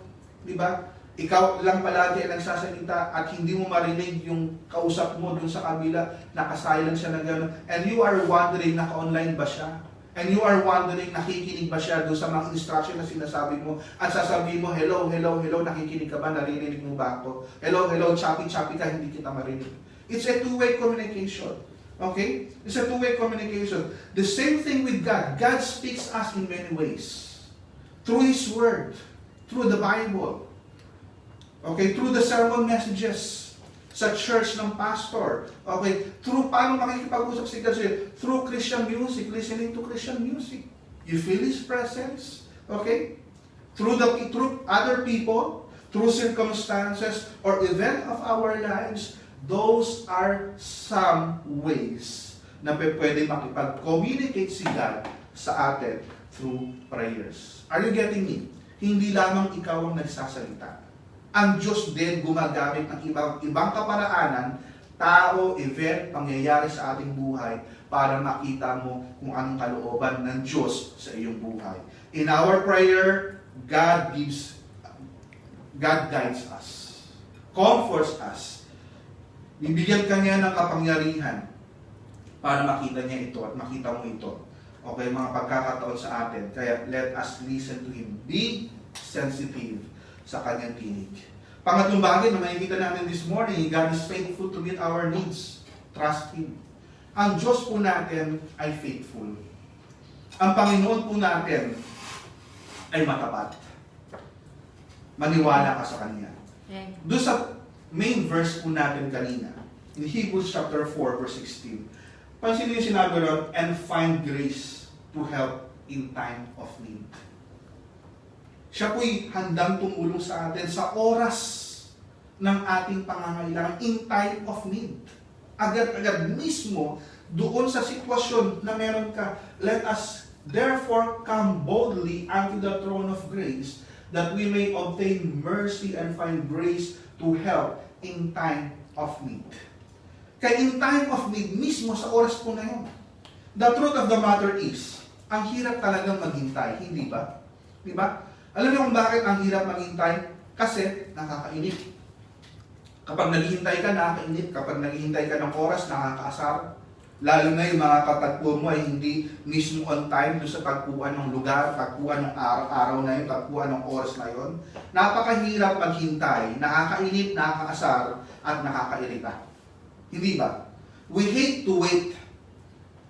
di ba? Ikaw lang palagi ang nagsasalita at hindi mo marinig yung kausap mo dun sa kabila, nakasilent siya na gano'n. And you are wondering, naka-online ba siya? And you are wondering, nakikinig ba siya dun sa mga instruction na sinasabi mo? At sasabihin mo, hello, nakikinig ka ba? Naririnig mo ba ako? Hello, choppy ka, hindi kita marinig. It's a two-way communication. Okay? It's a two-way communication. The same thing with God. God speaks us in many ways. Through His Word. Through the Bible. Okay? Through the sermon messages sa church ng pastor. Okay? Through paano makikipag-usap si God sa'yo? Through Christian music. Listening to Christian music. You feel His presence. Okay? Through other people. Through circumstances or event of our lives. Those are some ways na pwede makipag-communicate si God sa atin through prayers. Are you getting me? Hindi lamang ikaw ang nagsasalita. Ang Diyos din gumagamit ng ibang kaparaanan, tao, event, pangyayari sa ating buhay para makita mo kung anong kalooban ng Diyos sa iyong buhay. In our prayer, God guides us, comforts us, bibigyan ka niya ng kapangyarihan para makita niya ito at makita mo ito. Okay, mga pagkakataon sa atin. Kaya let us listen to Him. Be sensitive sa kanyang tinig. Pangatlong bagay na makikita natin this morning, God is faithful to meet our needs. Trust Him. Ang Diyos po natin ay faithful. Ang Panginoon po natin ay matapat. Maniwala ka sa Kanya. Doon sa main verse po natin kanina, in Hebrews chapter 4, verse 16, pansinin yung sinabi ron, and find grace to help in time of need. Siya po'y handang tumulong sa atin sa oras ng ating pangangailangan in time of need. Agad-agad mismo, doon sa sitwasyon na meron ka, let us therefore come boldly unto the throne of grace, that we may obtain mercy and find grace to help in time of need. Kaya in time of need, mismo sa oras po na yun. The truth of the matter is, ang hirap talagang maghintay, hindi ba? Di ba? Alam niyo kung bakit ang hirap maghintay? Kasi nakakainip. Kapag naghihintay ka, nakakainip. Kapag naghihintay ka ng oras, nakakaasar. Lalo na yung mga katagpo mo ay hindi mismo on time doon sa tagpuan ng lugar, tagpuan ng araw na yun, tagpuan ng oras na yun. Napakahirap maghintay, nakakainip, nakakaasar, at nakakairita. Hindi ba? We hate to wait.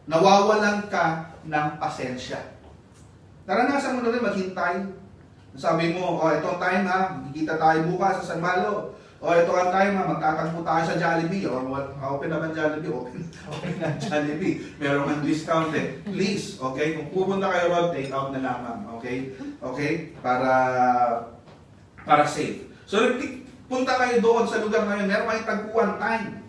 Nawawalan ka ng pasensya. Naranasan mo na rin maghintay. Sabi mo, itong time ha, magkikita tayo bukas sa San Malo. Ito ang time ha, magtatagpo tayo sa Jollibee. Open naman Jollibee, open na Jollibee. Meron kang discount eh. Please, okay? Kung pupunta kayo ron, take out na lamang. Okay? Okay? Para safe. So, punta kayo doon sa lugar na yun, meron kayong tagpuan time.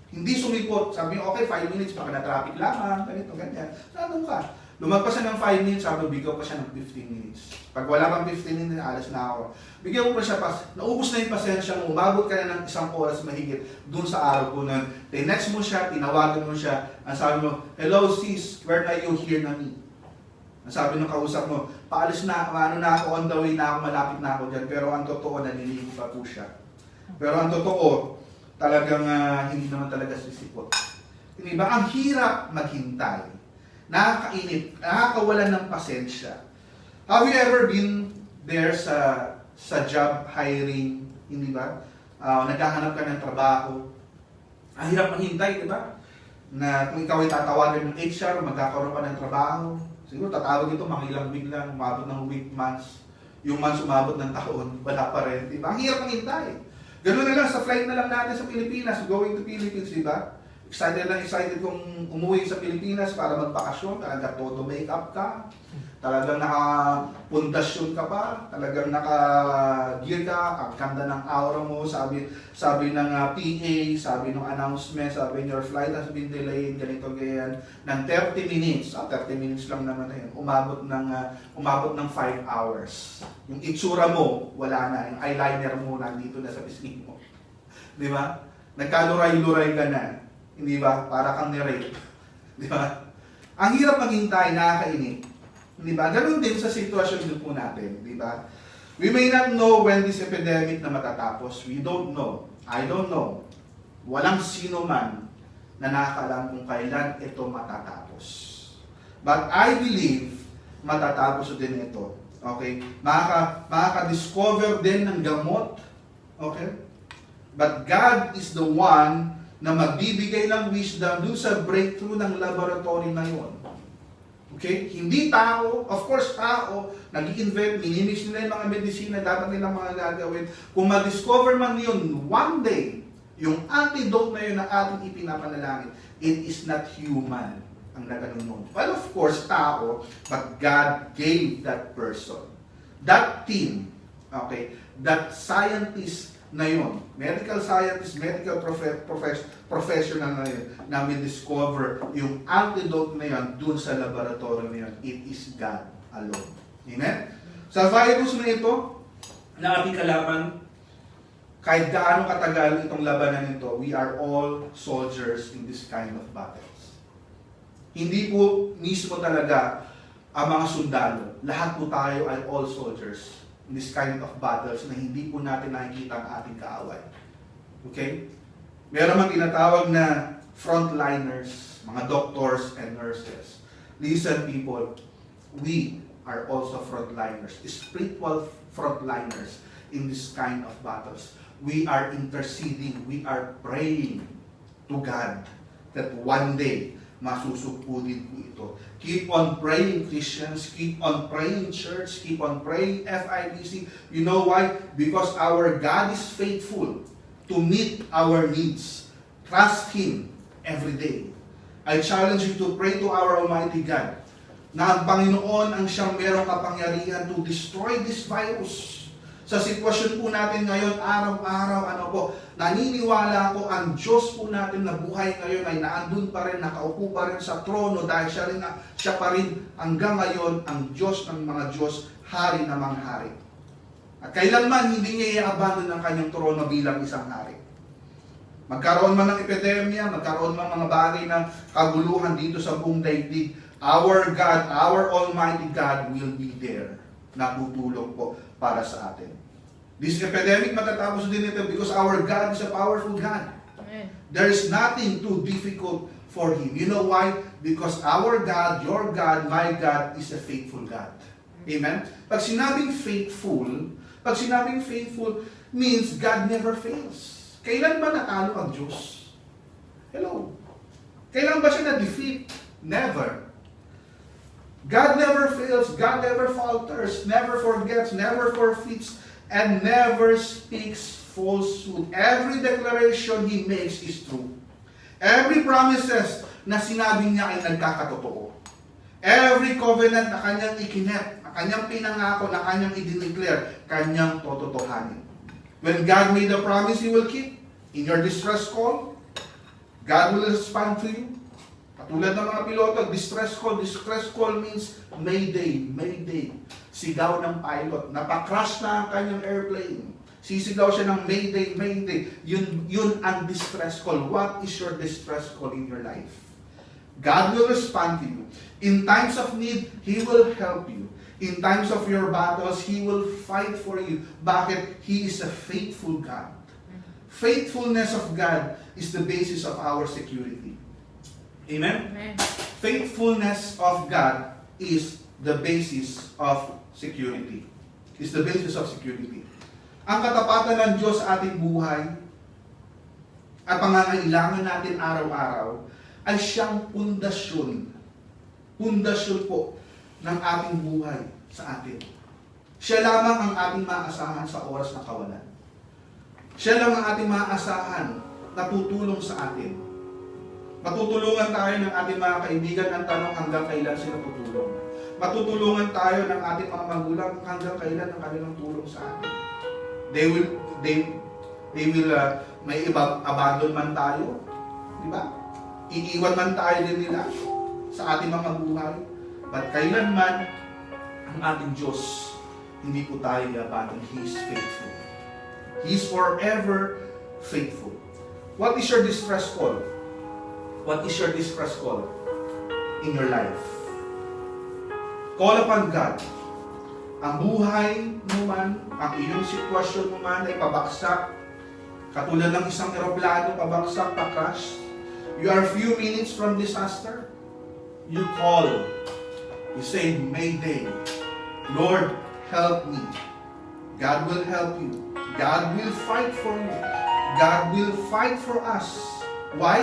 Hindi sumipot. Sabi nyo, okay, 5 minutes, baka na-traffic lamang, ganito, ganyan. Saan ka? Lumagpas siya ng 5 minutes, sabi, bigyan pa siya ng 15 minutes. Pag wala pang 15 minutes, alas na ako. Bigyan mo pa siya, naubos na yung pasensya mo, umabot ka na ng 1 oras mahigit dun sa araw po nun. Then next mo siya, tinawagan mo siya, ang sabi mo, hello sis, where are you here na me? Ang sabi ng kausap mo, paalis na, na ako, on the way na ako, malapit na ako dyan, pero ang totoo, naliligo pa po siya. Pero ang totoo, talagang hindi naman talaga sisipot. Hindi ba? Ang hirap maghintay. Nakakainip, nakakawalan ng pasensya. Have you ever been there sa job hiring, hindi ba? naghahanap ka ng trabaho. Ang hirap maghintay, di ba? Na kung ikaw ay tatawagan ng HR, magkakaroon ka ng trabaho. Siguro tatawag ito, mga ilang week lang, umabot ng week, months. Yung months umabot ng taon, wala pa rin, di ba? Ang hirap maghintay. Ganun na lang, sa flight na lang natin sa Pilipinas, going to Philippines, di ba? Excited kung umuwi sa Pilipinas para magbakasyon, talagang todo make-up ka, talagang nakapundasyon ka pa, talagang naka-gear ka, ang ganda ng aura mo, sabi ng PA, sabi ng announcement, sabi your flight has been delayed, ganito ganyan, ng 30 minutes, 30 minutes lang naman na yun, umabot ng 5 hours. Yung itsura mo, wala na, yung eyeliner mo nandito na sa pisngi mo. Di ba? Nagkaluray-luray ka na. Hindi ba? Para kang ni-rape. Di ba? Ang hirap maghintay, nakakainip. Di ba? Ganun din sa sitwasyon din po natin. Di ba? We may not know when this epidemic na matatapos. We don't know. I don't know. Walang sino man na nakakalam kung kailan ito matatapos. But I believe matatapos din ito. Okay? Makaka-discover din ng gamot. Okay? But God is the one na magbibigay ng wisdom dun sa breakthrough ng laboratory na yun. Okay? Hindi tao, of course tao, nag-i-invent, minimix nila yung mga medisina, dapat nilang mga gagawin. Kung ma-discover man yun, one day, yung antidote na yun na ating ipinapanalangin, it is not human ang naganon. Well, of course, tao, but God gave that person, that team, okay, that scientist na yun, medical scientist, medical professional na yun, na may discover yung antidote na yun dun sa laboratory na yun. It is God alone. Amen? Sa virus na ito, na ating kalaban, kahit gaano katagal itong labanan nito, we are all soldiers in this kind of battles. Hindi po mismo talaga ang mga sundalo. Lahat po tayo ay all soldiers in this kind of battles na hindi po natin nakikita ang ating kaaway. Okay? Meron mang tinatawag na frontliners, mga doctors and nurses. Listen people, we are also frontliners, spiritual frontliners in this kind of battles. We are interceding, we are praying to God that one day masusugpudin po ito. Keep on praying, Christians. Keep on praying, church. Keep on praying, FIBC. You know why? Because our God is faithful to meet our needs. Trust Him every day. I challenge you to pray to our Almighty God na ang Panginoon ang siyang merong kapangyarihan to destroy this virus. Sa sitwasyon po natin ngayon, araw-araw, naniniwala ako ang Diyos po natin na buhay ngayon ay naandun pa rin, nakaupo pa rin sa trono dahil siya pa rin hanggang ngayon ang Diyos ng mga Diyos, hari na mga hari. At kailanman hindi niya i-abandon ang kanyang trono bilang isang hari. Magkaroon man ng epidemya, magkaroon man mga bagay na kaguluhan dito sa buong daigdig, our God, our Almighty God will be there na tutulong po para sa atin. This epidemic matatapos din ito because our God is a powerful God. Amen. There is nothing too difficult for Him. You know why? Because our God, your God, my God is a faithful God. Amen? Pag sinabing faithful means God never fails. Kailan ba natalo ang Diyos? Hello? Kailan ba siya na-defeat? Never. God never fails, God never falters, never forgets, never forfeits, and never speaks falsehood. Every declaration He makes is true. Every promises na sinabi niya ay nagkakatotoo. Every covenant na kanyang ikinet, na kanyang pinangako, na kanyang i-declare, kanyang tototohanin. When God made a promise, He will keep. In your distress call, God will respond to you. Katulad ng mga piloto, distress call means mayday, mayday. Sigaw ng pilot, napacrash na ang kanyang airplane. Sisigaw siya ng mayday, mayday. Yun ang distress call. What is your distress call in your life? God will respond to you. In times of need, He will help you. In times of your battles, He will fight for you. Bakit? He is a faithful God. Faithfulness of God is the basis of our security. Amen? Amen. Faithfulness of God is the basis of security. Is the basis of security. Ang katapatan ng Diyos sa ating buhay at pangangailangan natin araw-araw ay siyang pundasyon. Pundasyon po ng ating buhay sa atin. Siya lamang ang ating maaasahan sa oras ng kawalan. Siya lang ang ating maaasahan na tutulong sa atin. Matutulungan tayo ng ating mga kaibigan. Ang tanong, hanggang kailan sila tutulong? Matutulungan tayo ng ating mga magulang hanggang kailan ang kanilang tulong sa atin. They will may abandon man tayo, di ba? Iiwan man tayo din nila sa ating mga buhay. But kailanman ang ating Diyos, hindi po tayo i-abandon. He is faithful. He is forever faithful. What is your distress call? What is your distress call in your life? Call upon God. Ang buhay mo man, ang iyong sitwasyon mo man ay pabagsak. Katulad ng isang eroplano, pabagsak, pa-crash. You are a few minutes from disaster. You call. You say, Mayday. Lord, help me. God will help you. God will fight for you. God will fight for us. Why?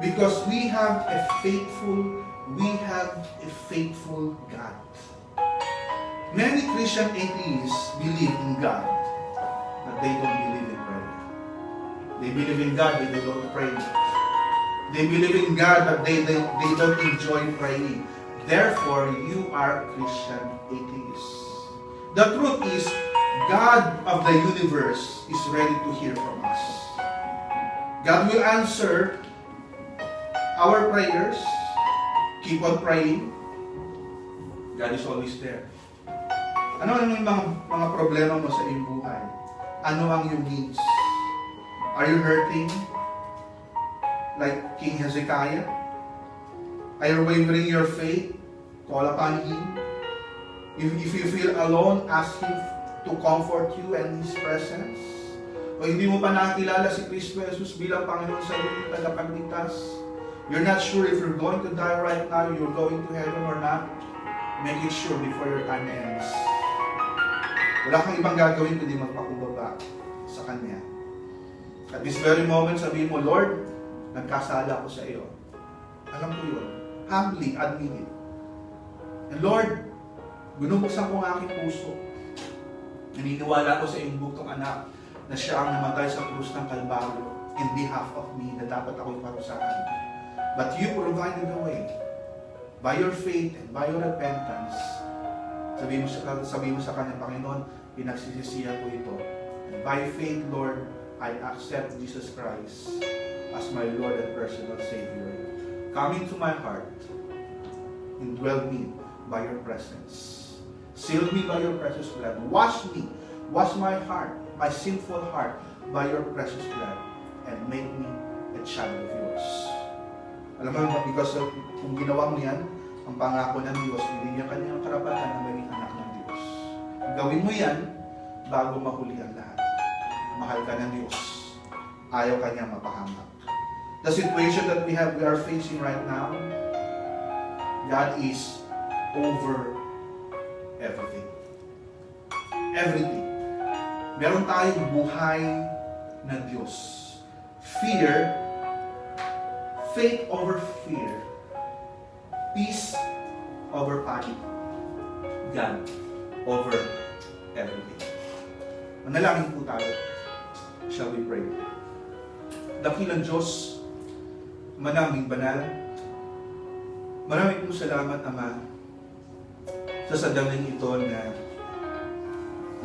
Because we have a faithful God. Many Christian atheists believe in God, but they don't believe in prayer. They believe in God, but they don't pray. They believe in God, but they don't enjoy praying. Therefore, you are Christian atheists. The truth is, God of the universe is ready to hear from us. God will answer our prayers. Keep on praying. God is always there. Ano yung mga problema mo sa iyong buhay? Ano ang iyong needs? Are you hurting? Like King Hezekiah? Are you wavering your faith? Call upon Him. If you feel alone, ask Him to comfort you and His presence. O hindi mo pa nakilala si Kristo Jesus bilang Panginoon sa iyong tagapagligtas, you're not sure if you're going to die right now, you're going to heaven or not, make it sure before your time ends. Wala kang ibang gagawin kundi magpakumbaba sa Kanya. At this very moment, sabihin mo, Lord, nagkasala ko sa iyo. Alam ko yun. Humbly admit it. And Lord, binubuksan ko ang aking puso. Naniniwala ko sa iyong buktong anak na siya ang namatay sa krus ng Kalbaryo in behalf of me na dapat ako'y parusahan. But you provided the way. By your faith and by your repentance, sabihin mo sa Kanya, Panginoon, pinagsisisihan ko ito. And by faith, Lord, I accept Jesus Christ as my Lord and personal Savior. Come into my heart, indwell me by your presence. Seal me by your precious blood. Wash me, wash my heart, my sinful heart, by your precious blood, and make me a child of yours. Alam mo, because kung ginawa mo yan, ang pangako ng Diyos, hindi niya kanyang karapatan na maging anak ng Diyos. Gawin mo yan bago mahuli ang lahat. Mahal ka ng Diyos. Ayaw kanya mapahamak. The situation that we are facing right now, God is over everything. Everything. Meron tayong buhay na Diyos. Fear, faith over fear. Peace over panic. God over everything. Manalangin po tayo. Shall we pray? Dakilang Diyos, manaming banal, maraming po salamat, Ama, sa sadaling ito na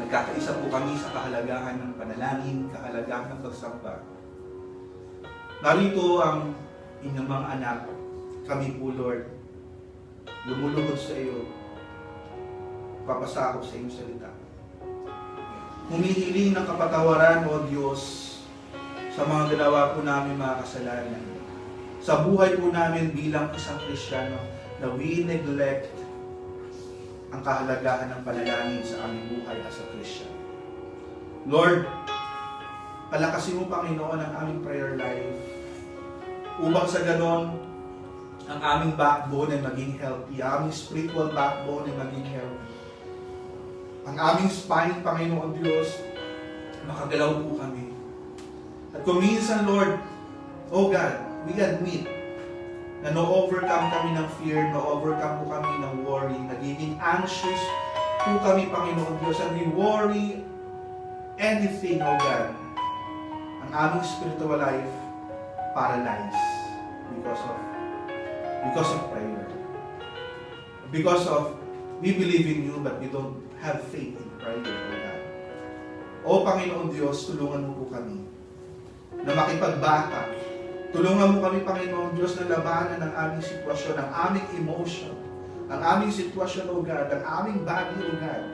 nagkakaisa po kami sa kahalagahan ng panalangin, kahalagahan ng pagsamba. Narito ang inyong mga anak, kami po, Lord, lumuluhod sa iyo, papasakop sa iyong salita. Humihiling ng kapatawaran, O Diyos, sa mga ginawa po namin mga kasalanan. Sa buhay po namin bilang isang Kristiyano, na we neglect ang kahalagahan ng panalangin sa aming buhay as a Christian. Lord, palakasin mo, Panginoon, ang aming prayer life upang sa ganon, ang aming backbone ay maging healthy, ang aming spiritual backbone ay maging healthy. Ang aming spine, Panginoon Diyos, makagalaw po kami. At kung minsan, Lord, oh God, we admit na no-overcome kami ng fear, no-overcome po kami ng worry, nagiging anxious po kami, Panginoon Diyos, and we worry anything, oh God. Ang aming spiritual life paralyzed because of prayer. Because of we believe in you but we don't have faith in prayer, oh God. O Panginoon Diyos, tulungan mo po kami na makipagbata. Tulungan mo kami, Panginoon Diyos, na labanan ang aming sitwasyon, ang aming emotion, ang aming sitwasyon, O God, ang aming body, O God.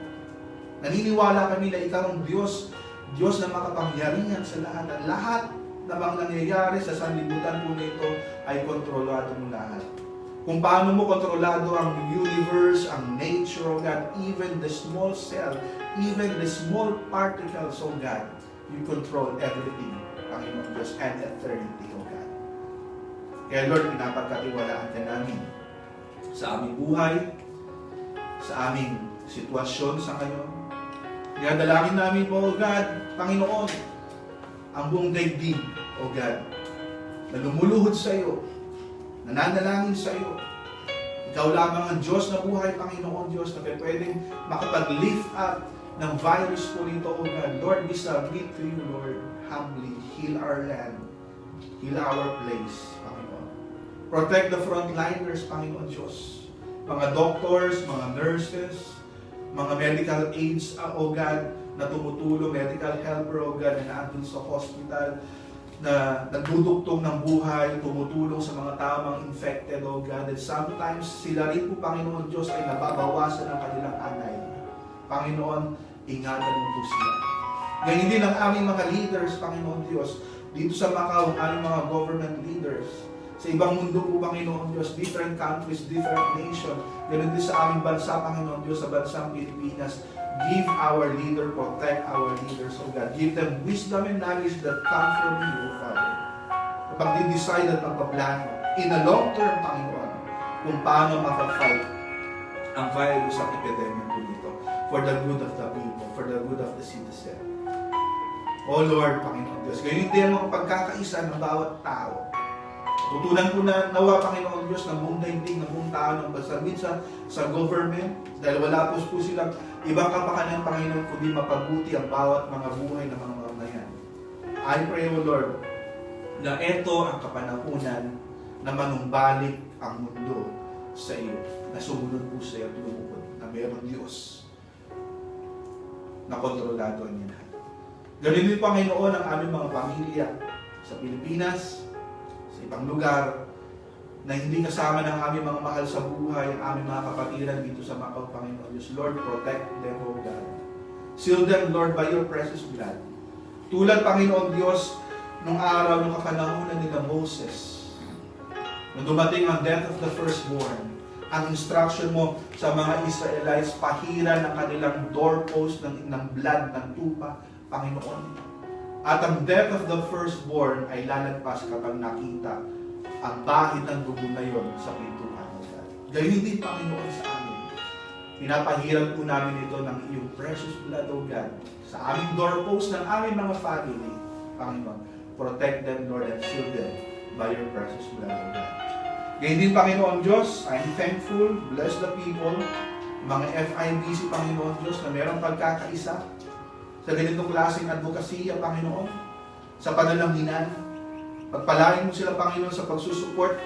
Naniniwala kami na Ikaw ang Diyos, Diyos na makapangyarihan sa lahat. At lahat na mga nangyayari sa sanlibutan po na ito ay kontrolado mo lahat. Kung paano mo kontrolado ang universe, ang nature, O God, even the small cell, even the small particles, O God, you control everything, Panginoon Diyos, and eternity, O God. Kaya Lord, pinapagkatiwalaan ka namin sa aming buhay, sa aming sitwasyon sa ngayon. Kaya dalangin namin po, O God, Panginoon, ang buong daigdig, O God, na lumuluhod sa iyo, nananalangin sa iyo. Ikaw lamang ang Diyos na buhay, Panginoon Diyos, na pwedeng makapag-lift up ng virus po nito, O God. Lord, we submit to you, Lord, humbly. Heal our land. Heal our place, Panginoon. Protect the frontliners, Panginoon Diyos. Mga doctors, mga nurses, mga medical aides, O God, na tumutulong, medical helper, O God, na naandun sa hospital, na nagdudugtong ng buhay, tumutulong sa mga tamang infected, O God. And sometimes, sila rin po, Panginoon Diyos, ay nababawasan ng kanilang anay. Panginoon, ingatan mo po sila. Ganyan din ang aming mga leaders, Panginoon Diyos, dito sa Macau, ang aming mga government leaders. Sa ibang mundo po, Panginoon Diyos, different countries, different nation. Ganun din sa aming bansa, Panginoon Diyos, sa bansang Pilipinas. Give our leader, protect our leaders, O God. Give them wisdom and knowledge that come from you, O Father. Kapag di-decide at magpaplano, in the long term, Panginoon, kung paano makafight ang virus at epidemic po dito for the good of the people, for the good of the citizen. O Lord, Panginoon Diyos, ganyan din ang pagkakaisa ng bawat tao. Tutunan po na nawa, Panginoon Diyos, ng buong daigdig, ng buong tao, ng bansa sa government, dahil wala po silang ibang kapakanan, Panginoon, kundi mapabuti ang bawat mga buhay ng mga mamamayan. I pray, O Lord, na ito ang kapanahunan na manumbalik ang mundo sa iyo, na sumunod po sa iyo at lumukod, na mayroon Diyos na kontrolado ang yan. Ganun din, Panginoon, ang aming mga pamilya sa Pilipinas, sa ibang lugar, na hindi kasama ng aming mga mahal sa buhay, ang aming mga kapatiran dito sa Macau, Panginoon Diyos. Lord, protect them, O God. Seal them, Lord, by your precious blood. Tulad, Panginoon Diyos, nung araw, nung kapanahunan nila Moses, nung dumating ang death of the firstborn, ang instruction mo sa mga Israelites, pahiran ng kanilang doorpost ng blood, ng tupa, Panginoon. At ang death of the firstborn ay lalagpas kapag nakita ang bahid ng dugo na yon sa pintuan, O God. Gayun din, Panginoon, sa amin. Pinapahiran po namin ito ng iyong precious blood, O God, sa aming doorpost ng aming mga family, Panginoon. Protect them, Lord, and shield them by your precious blood, O God. Gayun din, Panginoon Diyos, I'm thankful, bless the people, mga FIBC, Panginoon Diyos, na mayroong pagkakaisa sa ganitong klaseng advokasya, Panginoon, sa panalanghinan. Pagpalain mo sila, Panginoon, sa pagsusuport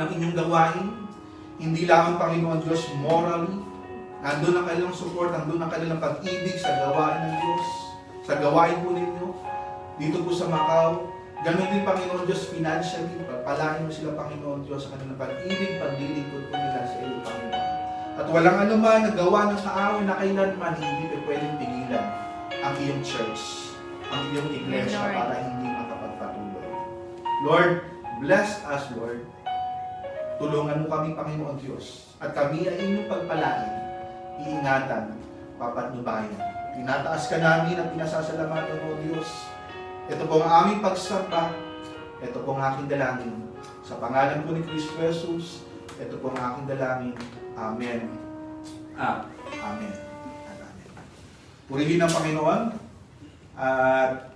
ng inyong gawain. Hindi lamang, Panginoon Diyos, morally. Nandun ang kanilang support, nandun ang kanilang pag-ibig sa gawain ng Diyos, sa gawain po ninyo, dito po sa Macau. Ganon din, Panginoon Diyos, financially. Pagpalain mo sila, Panginoon Diyos, sa kanilang pag-ibig, paglilingkod po nila sa iyo, Panginoon. At walang anuman na gawa ng kaaway na kailanman hindi pa pwedeng pigilan ang iyong church, ang iyong iglesia para hindi makapagpatuloy. Lord, bless us, Lord. Tulungan mo kami, Panginoon Diyos. At kami ay inyong pagpalain, iingatan, papatnubayan. Tinataas ka namin at pinasasalamatan mo, Diyos. Ito po ang aming pagsamba. Ito po ang aking dalangin. Sa pangalan po ni Cristo Jesus, ito po ang aking dalangin. Amen. Amen. At amen. Purihin ang Panginoon At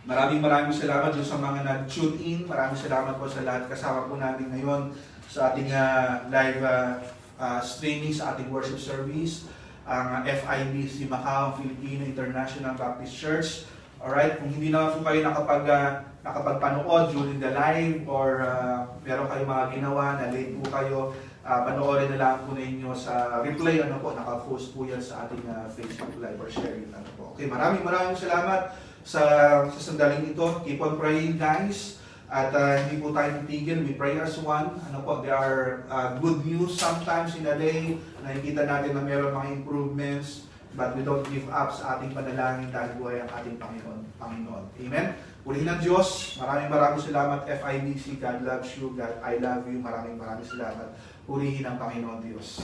maraming salamat doon sa mga nag-tune in. Maraming salamat po sa lahat kasama po natin ngayon sa ating live streaming sa ating worship service. Ang FIBC Macau, Filipino International Baptist Church. Alright, kung hindi naman po kayo nakapagpanood during the live or meron kayong mga ginawa na late po kayo, panoorin na lang po ninyo sa replay, naka-post po yan sa ating Facebook Live or sharing. Okay, maraming salamat sa sandaling ito. Keep on praying, guys. At hindi po tayo titigil. We pray as one. There are good news sometimes in a day. Nakikita natin na meron mga improvements. But we don't give up sa ating panalangin dahil buhay ang ating Panginoon. Amen? Purihin ng Diyos. Maraming salamat, FIBC. God loves you. God, I love you. Maraming salamat. Purihin ang Panginoon Diyos.